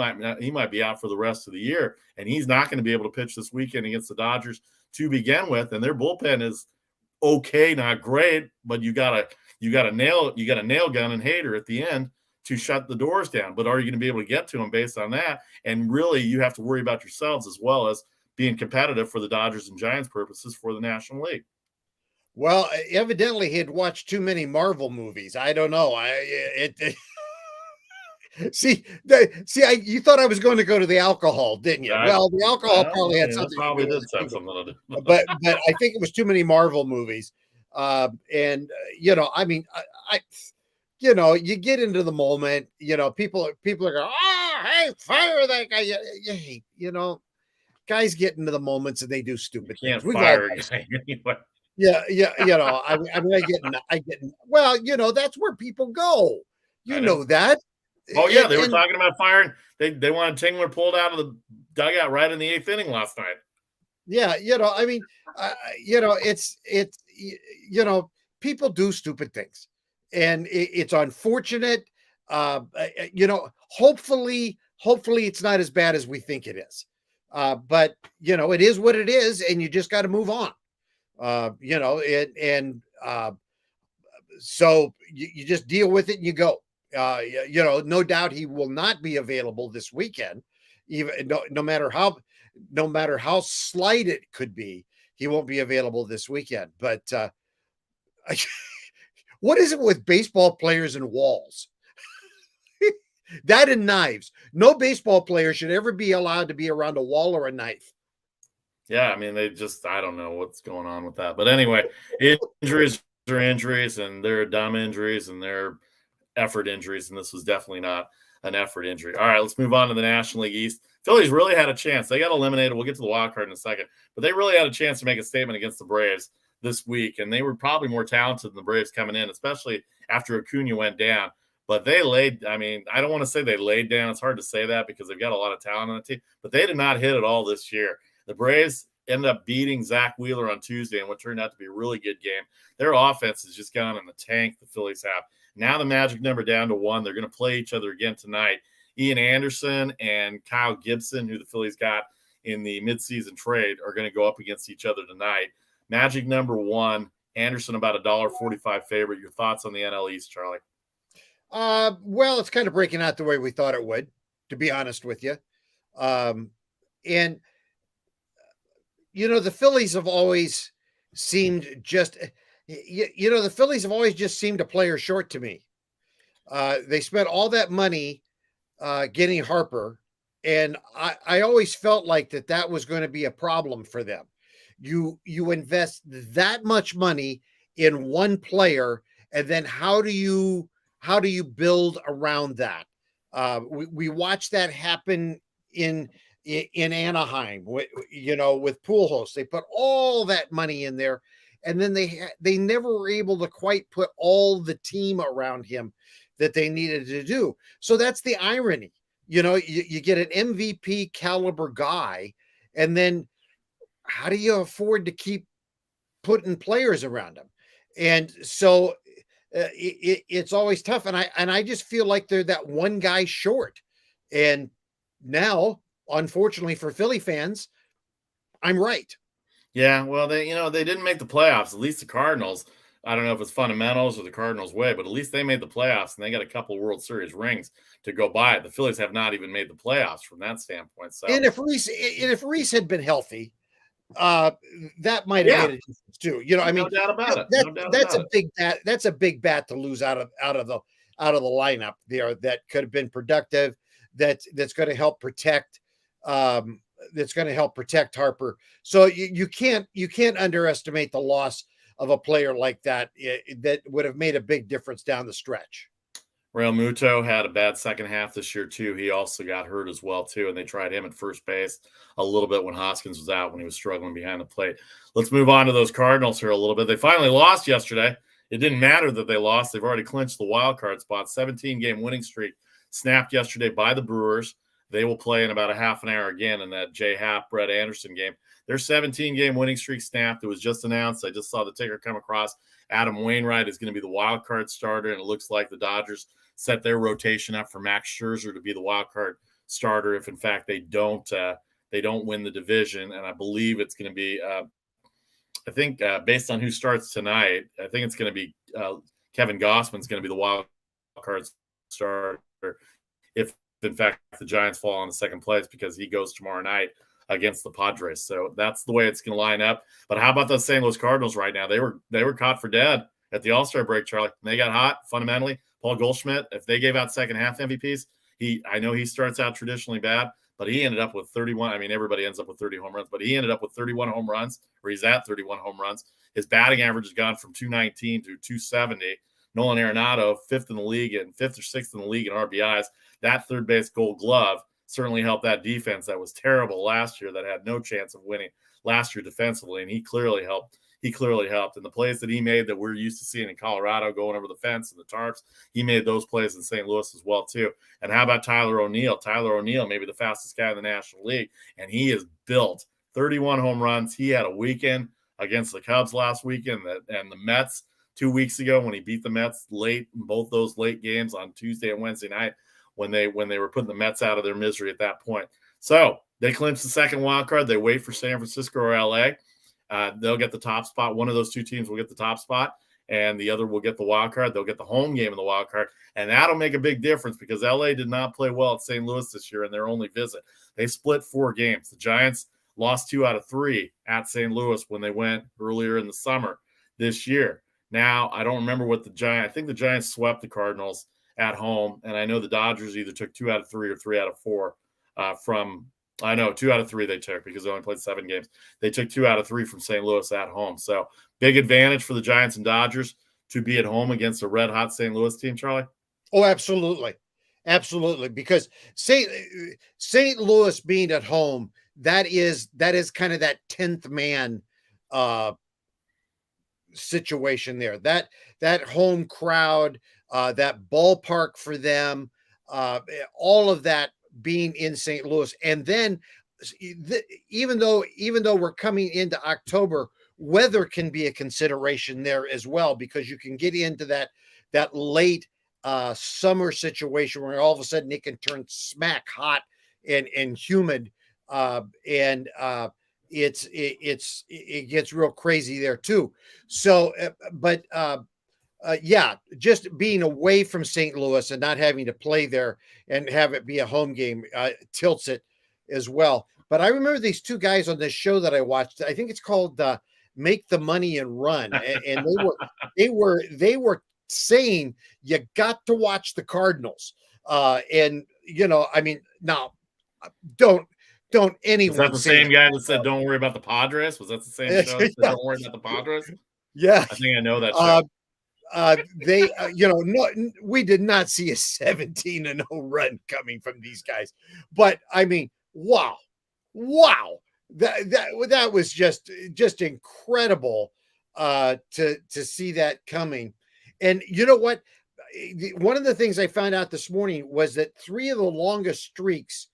might be out for the rest of the year. And he's not going to be able to pitch this weekend against the Dodgers to begin with. And their bullpen is okay, not great, but you got a nail gun in Hader at the end to shut the doors down. But are you going to be able to get to him based on that? And really, you have to worry about yourselves as well as being competitive for the Dodgers and Giants purposes for the National League. Well, evidently he had watched too many Marvel movies. I don't know. You thought I was going to go to the alcohol, didn't you? Well, the alcohol probably had something. Probably did have something to do. But I think it was too many Marvel movies. I mean, you get into the moment. People are going, oh, hey, fire that guy. Guys get into the moments and they do stupid things. We've fire a guy anyway. Yeah. I get. Well, that's where people go. You know that. Oh yeah, they were talking about firing. They wanted Tingler pulled out of the dugout right in the 8th inning last night. Yeah, I mean, it's people do stupid things, and it's unfortunate. Hopefully it's not as bad as we think it is. But it is what it is, and you just got to move on. So you just deal with it and you go. No doubt he will not be available this weekend, even no matter how slight it could be, he won't be available this weekend. But what is it with baseball players and walls? That and knives. No baseball player should ever be allowed to be around a wall or a knife. Yeah, I mean, I don't know what's going on with that. But anyway, injuries are injuries, and they're dumb injuries, and they're effort injuries, and this was definitely not an effort injury. All right, let's move on to the National League East. Phillies really had a chance. They got eliminated. We'll get to the wild card in a second, but they really had a chance to make a statement against the Braves this week, and they were probably more talented than the Braves coming in, especially after Acuna went down. But they laid, I mean, I don't want to say they laid down. It's hard to say that because they've got a lot of talent on the team, but they did not hit at all this year. The Braves ended up beating Zach Wheeler on Tuesday in what turned out to be a really good game. Their offense has just gone in the tank, the Phillies have. Now the magic number down to 1. They're going to play each other again tonight. Ian Anderson and Kyle Gibson, who the Phillies got in the midseason trade, are going to go up against each other tonight. Magic number 1, Anderson about $1.45 favorite. Your thoughts on the NL East, Charlie? Well, it's kind of breaking out the way we thought it would, to be honest with you. And the Phillies have always seemed the Phillies have always just seemed a player short to me. They spent all that money getting Harper, and I always felt like that was going to be a problem for them. You invest that much money in one player, and then how do you build around that? We watched that happen in Anaheim, with Pujols. They put all that money in there, and then they never were able to quite put all the team around him that they needed to do. So that's the irony. You get an MVP caliber guy, and then how do you afford to keep putting players around him? And so it's always tough. And I just feel like they're that one guy short. And now, unfortunately for Philly fans, I'm right. Yeah, well, they didn't make the playoffs. At least the Cardinals. I don't know if it's fundamentals or the Cardinals' way, but at least they made the playoffs and they got a couple of World Series rings to go by it. The Phillies have not even made the playoffs from that standpoint. So, and if Reese had been healthy, that might have made a difference too. No doubt about it. That's a big bat to lose out of the lineup there. That could have been productive. That's going to help protect. That's going to help protect Harper. So you can't underestimate the loss of a player like that. That would have made a big difference down the stretch. Real Muto had a bad second half this year too. He also got hurt as well too, and they tried him at first base a little bit when Hoskins was out, when he was struggling behind the plate. Let's move on to those Cardinals here a little bit. They finally lost yesterday. It didn't matter that they lost. They've already clinched the wild card spot. 17-game winning streak snapped yesterday by the Brewers. They will play in about a half an hour again in that Jay Happ, Brett Anderson game. Their 17-game winning streak snapped. It was just announced. I just saw the ticker come across. Adam Wainwright is going to be the wild card starter, and it looks like the Dodgers set their rotation up for Max Scherzer to be the wild card starter if, in fact, they don't win the division. And I believe it's going to be, I think, based on who starts tonight, I think it's going to be Kevin Gossman's going to be the wild card starter if, in fact, the Giants fall in the second place, because he goes tomorrow night against the Padres. So that's the way it's going to line up. But how about those St. Louis Cardinals right now? They were caught for dead at the All-Star break, Charlie. They got hot fundamentally. Paul Goldschmidt, if they gave out second half MVPs, I know he starts out traditionally bad, but he ended up with 31. I mean, everybody ends up with 30 home runs, but he ended up with 31 home runs, or he's at 31 home runs. His batting average has gone from 219 to 270. Nolan Arenado, fifth or sixth in the league in RBIs. That third base Gold Glove certainly helped that defense that was terrible last year, that had no chance of winning last year defensively, and he clearly helped. And the plays that he made that we're used to seeing in Colorado, going over the fence and the tarps, he made those plays in St. Louis as well too. And how about Tyler O'Neill? Tyler O'Neill, maybe the fastest guy in the National League, and he is built. 31 home runs. He had a weekend against the Cubs last weekend, and the Mets 2 weeks ago when he beat the Mets late in both those late games on Tuesday and Wednesday night, when they were putting the Mets out of their misery at that point. So they clinch the second wild card. They wait for San Francisco or LA. They'll get the top spot. One of those two teams will get the top spot, and the other will get the wild card. They'll get the home game in the wild card, and that'll make a big difference because LA did not play well at St. Louis this year in their only visit. They split 4 games. The Giants lost 2 out of 3 at St. Louis when they went earlier in the summer this year. Now, I don't remember what I think the Giants swept the Cardinals at home, and I know the Dodgers either took 2 out of 3 or 3 out of 4 I know 2 out of 3 they took because they only played 7 games. They took 2 out of 3 from St. Louis at home. So big advantage for the Giants and Dodgers to be at home against a red-hot St. Louis team, Charlie? Oh, absolutely. Absolutely. Because St. Louis being at home, that is kind of that 10th man uh situation there. That home crowd, that ballpark for them, all of that being in St. Louis. And then even though we're coming into October, weather can be a consideration there as well, because you can get into that late summer situation where all of a sudden it can turn smack hot and humid, and it gets real crazy there too. So, yeah, just being away from St. Louis and not having to play there and have it be a home game tilts it as well. But I remember these two guys on this show that I watched. I think it's called "Make the Money and Run," and they were saying you got to watch the Cardinals. And I mean, now don't anyone. Was that the same guy that said don't worry about the Padres? Was that the same show that said don't worry about the Padres? Yeah, I think I know that show. They, no, we did not see a 17-0 run coming from these guys, but I mean, wow, that was just incredible to see that coming. And you know what? One of the things I found out this morning was that 3 of the longest streaks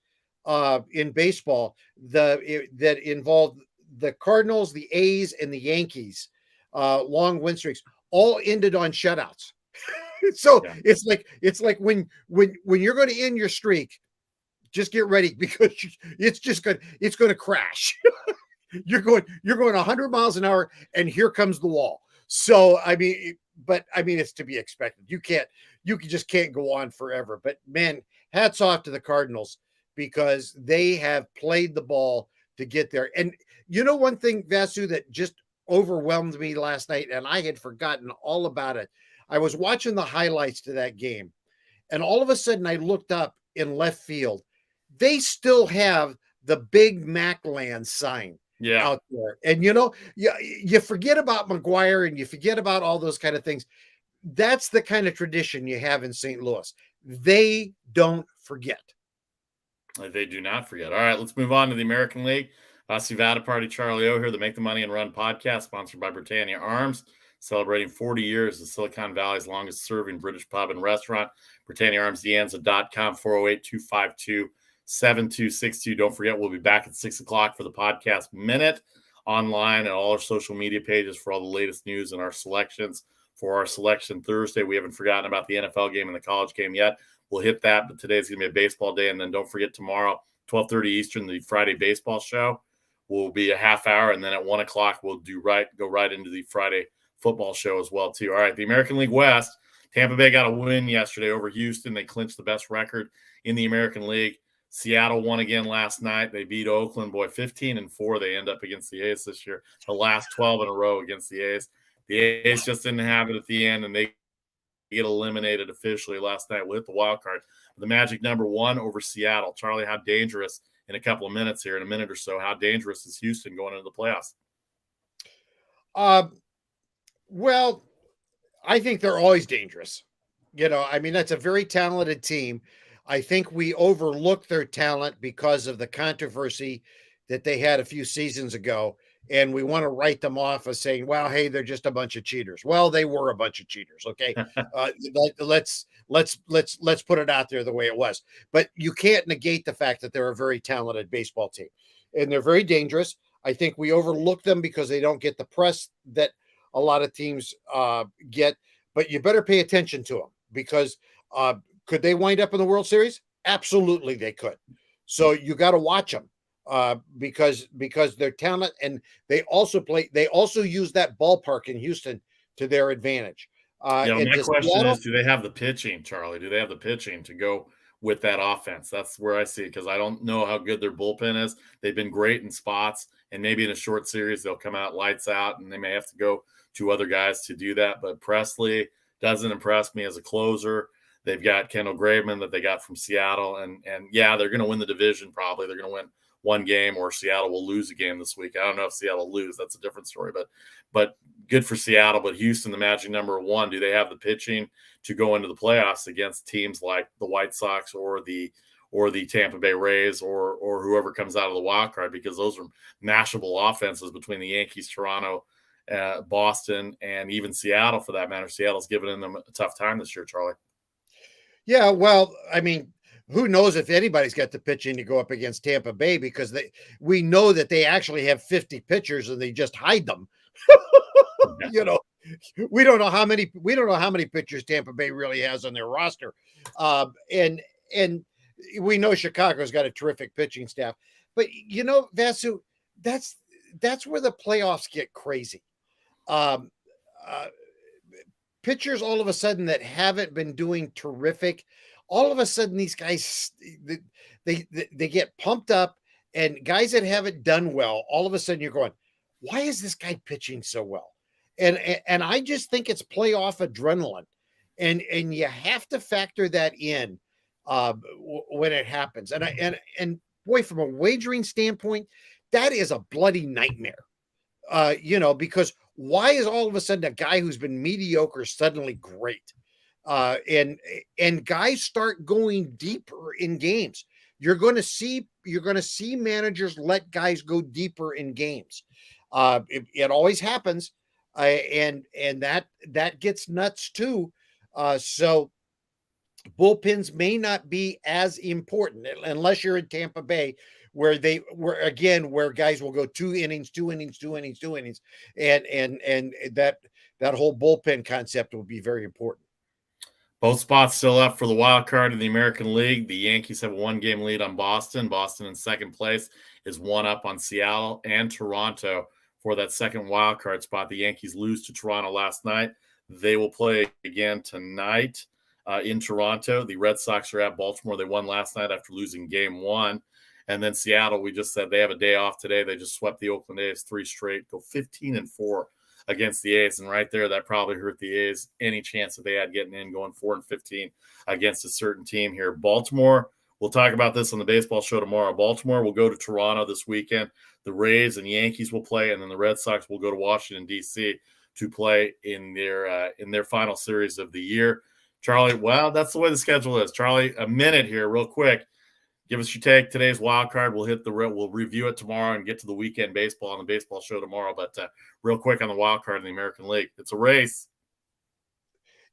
in baseball, that involved the Cardinals, the A's, and the Yankees, long win streaks, all ended on shutouts. So yeah. It's like when you're going to end your streak, just get ready, because it's going to crash. you're going 100 miles an hour, and here comes the wall. So I mean, it's to be expected. You just can't go on forever. But man, hats off to the Cardinals, because they have played the ball to get there. And one thing, Vasu, that just overwhelmed me last night, and I had forgotten all about it. I was watching the highlights to that game, and all of a sudden I looked up in left field. They still have the big Macland sign out there. And you forget about McGuire, and you forget about all those kind of things. That's the kind of tradition you have in St. Louis. They don't forget. They do not forget. All right, let's move on to the American League. Sivada Party, Charlie O here, the Make the Money and Run podcast, sponsored by Britannia Arms, celebrating 40 years as Silicon Valley's longest serving British pub and restaurant. BritanniaArmsDeanza.com, 408-252-7262. Don't forget, we'll be back at 6 o'clock for the podcast minute, online and all our social media pages for all the latest news and our selections for our selection Thursday. We haven't forgotten about the NFL game and the college game yet. We'll hit that, but today's going to be a baseball day. And then don't forget, tomorrow, 12:30 Eastern, the Friday baseball show will be a half hour. And then at 1 o'clock, we'll go right into the Friday football show as well, too. All right, the American League West, Tampa Bay got a win yesterday over Houston. They clinched the best record in the American League. Seattle won again last night. They beat Oakland, 15-4. They end up against the A's this year, the last 12 in a row against the A's. The A's just didn't have it at the end, and they get eliminated officially last night with the wild card. The magic number 1 over Seattle. Charlie, how dangerous, in a couple of minutes here, in a minute or so, how dangerous is Houston going into the playoffs? Well, I think they're always dangerous. That's a very talented team. I think we overlook their talent because of the controversy that they had a few seasons ago. And we want to write them off as saying, well, hey, they're just a bunch of cheaters. Well, they were a bunch of cheaters. Okay. Let's put it out there the way it was. But you can't negate the fact that they're a very talented baseball team, and they're very dangerous. I think we overlook them because they don't get the press that a lot of teams get, but you better pay attention to them, because could they wind up in the World Series? Absolutely, they could. So you got to watch them. Because their talent, and they also use that ballpark in Houston to their advantage. My question is, do they have the pitching, Charlie? Do they have the pitching to go with that offense? That's where I see it, because I don't know how good their bullpen is. They've been great in spots, and maybe in a short series they'll come out lights out, and they may have to go to other guys to do that. But Presley doesn't impress me as a closer. They've got Kendall Graveman that they got from Seattle, and yeah, they're going to win the division probably. They're going to win one game, or Seattle will lose a game this week. I don't know if Seattle lose. That's a different story, but good for Seattle. But Houston, the magic number one, do they have the pitching to go into the playoffs against teams like the White Sox or the Tampa Bay Rays or whoever comes out of the wild card? Because those are mashable offenses between the Yankees, Toronto, Boston, and even Seattle, for that matter. Seattle's given them a tough time this year, Charlie. Yeah, well, I mean, who knows if anybody's got the pitching to go up against Tampa Bay, because we know that they actually have 50 pitchers and they just hide them. You know, we don't know how many pitchers Tampa Bay really has on their roster. And we know Chicago's got a terrific pitching staff. But Vasu, that's where the playoffs get crazy. Pitchers all of a sudden that haven't been doing terrific, all of a sudden these guys they get pumped up, and guys that haven't done well, all of a sudden you're going, why is this guy pitching so well? And I just think it's playoff adrenaline, and you have to factor that in when it happens. And boy, from a wagering standpoint, that is a bloody nightmare. Because why is all of a sudden a guy who's been mediocre suddenly great? And guys start going deeper in games. You're going to see managers let guys go deeper in games. It always happens, and that gets nuts too. So bullpens may not be as important unless you're in Tampa Bay, where guys will go 2 innings, and that whole bullpen concept will be very important. Both spots still up for the wild card in the American League. The Yankees have a 1-game lead on Boston. Boston in second place is 1 up on Seattle and Toronto for that second wild card spot. The Yankees lose to Toronto last night. They will play again tonight in Toronto. The Red Sox are at Baltimore. They won last night after losing game 1. And then Seattle, we just said they have a day off today. They just swept the Oakland A's 3 straight, go 15-4 against the A's. And right there, that probably hurt the A's any chance that they had getting in, going 4-15 against a certain team here. Baltimore, we'll talk about this on the baseball show tomorrow. Baltimore will go to Toronto this weekend. The Rays and Yankees will play, and then the Red Sox will go to Washington, D.C. to play in their final series of the year. Charlie, well, that's the way the schedule is. Charlie, a minute here real quick. Give us your take. Today's wild card. We'll review it tomorrow and get to the weekend baseball on the baseball show tomorrow. But real quick on the wild card in the American League, it's a race.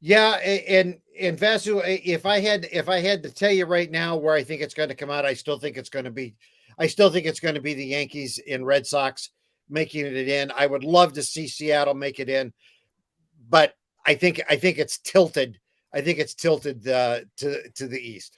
Yeah, and Vasu, if I had to tell you right now where I think it's going to come out, I still think it's going to be the Yankees and Red Sox making it in. I would love to see Seattle make it in, but I think it's tilted. I think it's tilted to the East.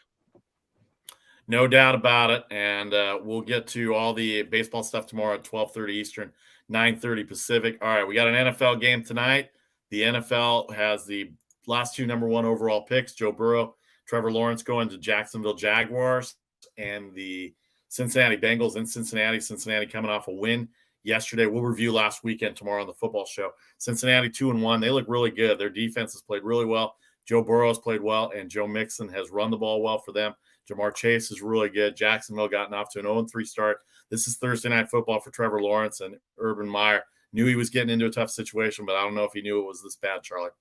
No doubt about it. And we'll get to all the baseball stuff tomorrow at 12:30 Eastern, 9:30 Pacific. All right, we got an NFL game tonight. The NFL has the last 2 number 1 overall picks, Joe Burrow, Trevor Lawrence, going to Jacksonville Jaguars, and the Cincinnati Bengals in Cincinnati. Cincinnati coming off a win yesterday. We'll review last weekend tomorrow on the football show. Cincinnati 2-1. They look really good. Their defense has played really well. Joe Burrow has played well, and Joe Mixon has run the ball well for them. Jamar Chase is really good. Jacksonville gotten off to an 0-3 start. This is Thursday night football for Trevor Lawrence, and Urban Meyer knew he was getting into a tough situation, but I don't know if he knew it was this bad, Charlie.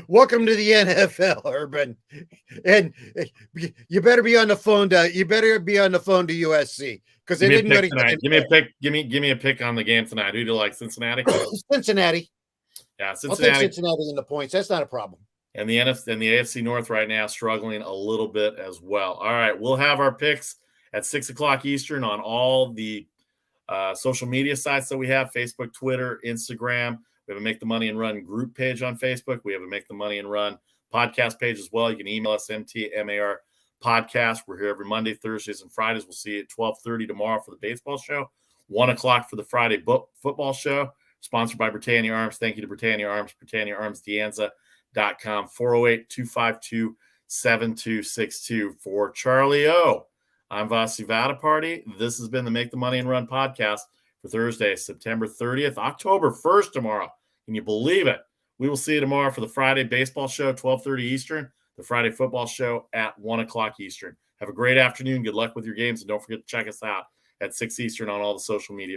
Welcome to the NFL, Urban. And you better be on the phone to USC, because they didn't go to tonight. Give me a pick. Give me a pick on the game tonight. Who do you like? Cincinnati? Cincinnati. Yeah, Cincinnati. I'll take Cincinnati in the points. That's not a problem. And the NFC and the AFC North right now struggling a little bit as well. All right, we'll have our picks at 6:00 Eastern on all the social media sites that we have: Facebook, Twitter, Instagram. We have a Make the Money and Run group page on Facebook. We have a Make the Money and Run podcast page as well. You can email us, MTMAR podcast. We're here every Monday, Thursdays, and Fridays. We'll see you at 12:30 tomorrow for the baseball show, 1:00 for the Friday football show, sponsored by Britannia Arms. Thank you to Britannia Arms, Britannia Arms Deanza.com, 408-252-7262. For Charlie O, I'm Vasi Vadaparty. This has been the Make the Money and Run podcast for Thursday, September 30th, October 1st tomorrow. Can you believe it? We will see you tomorrow for the Friday baseball show, 12:30 Eastern, the Friday football show at 1:00 Eastern. Have a great afternoon. Good luck with your games. And don't forget to check us out at 6 Eastern on all the social media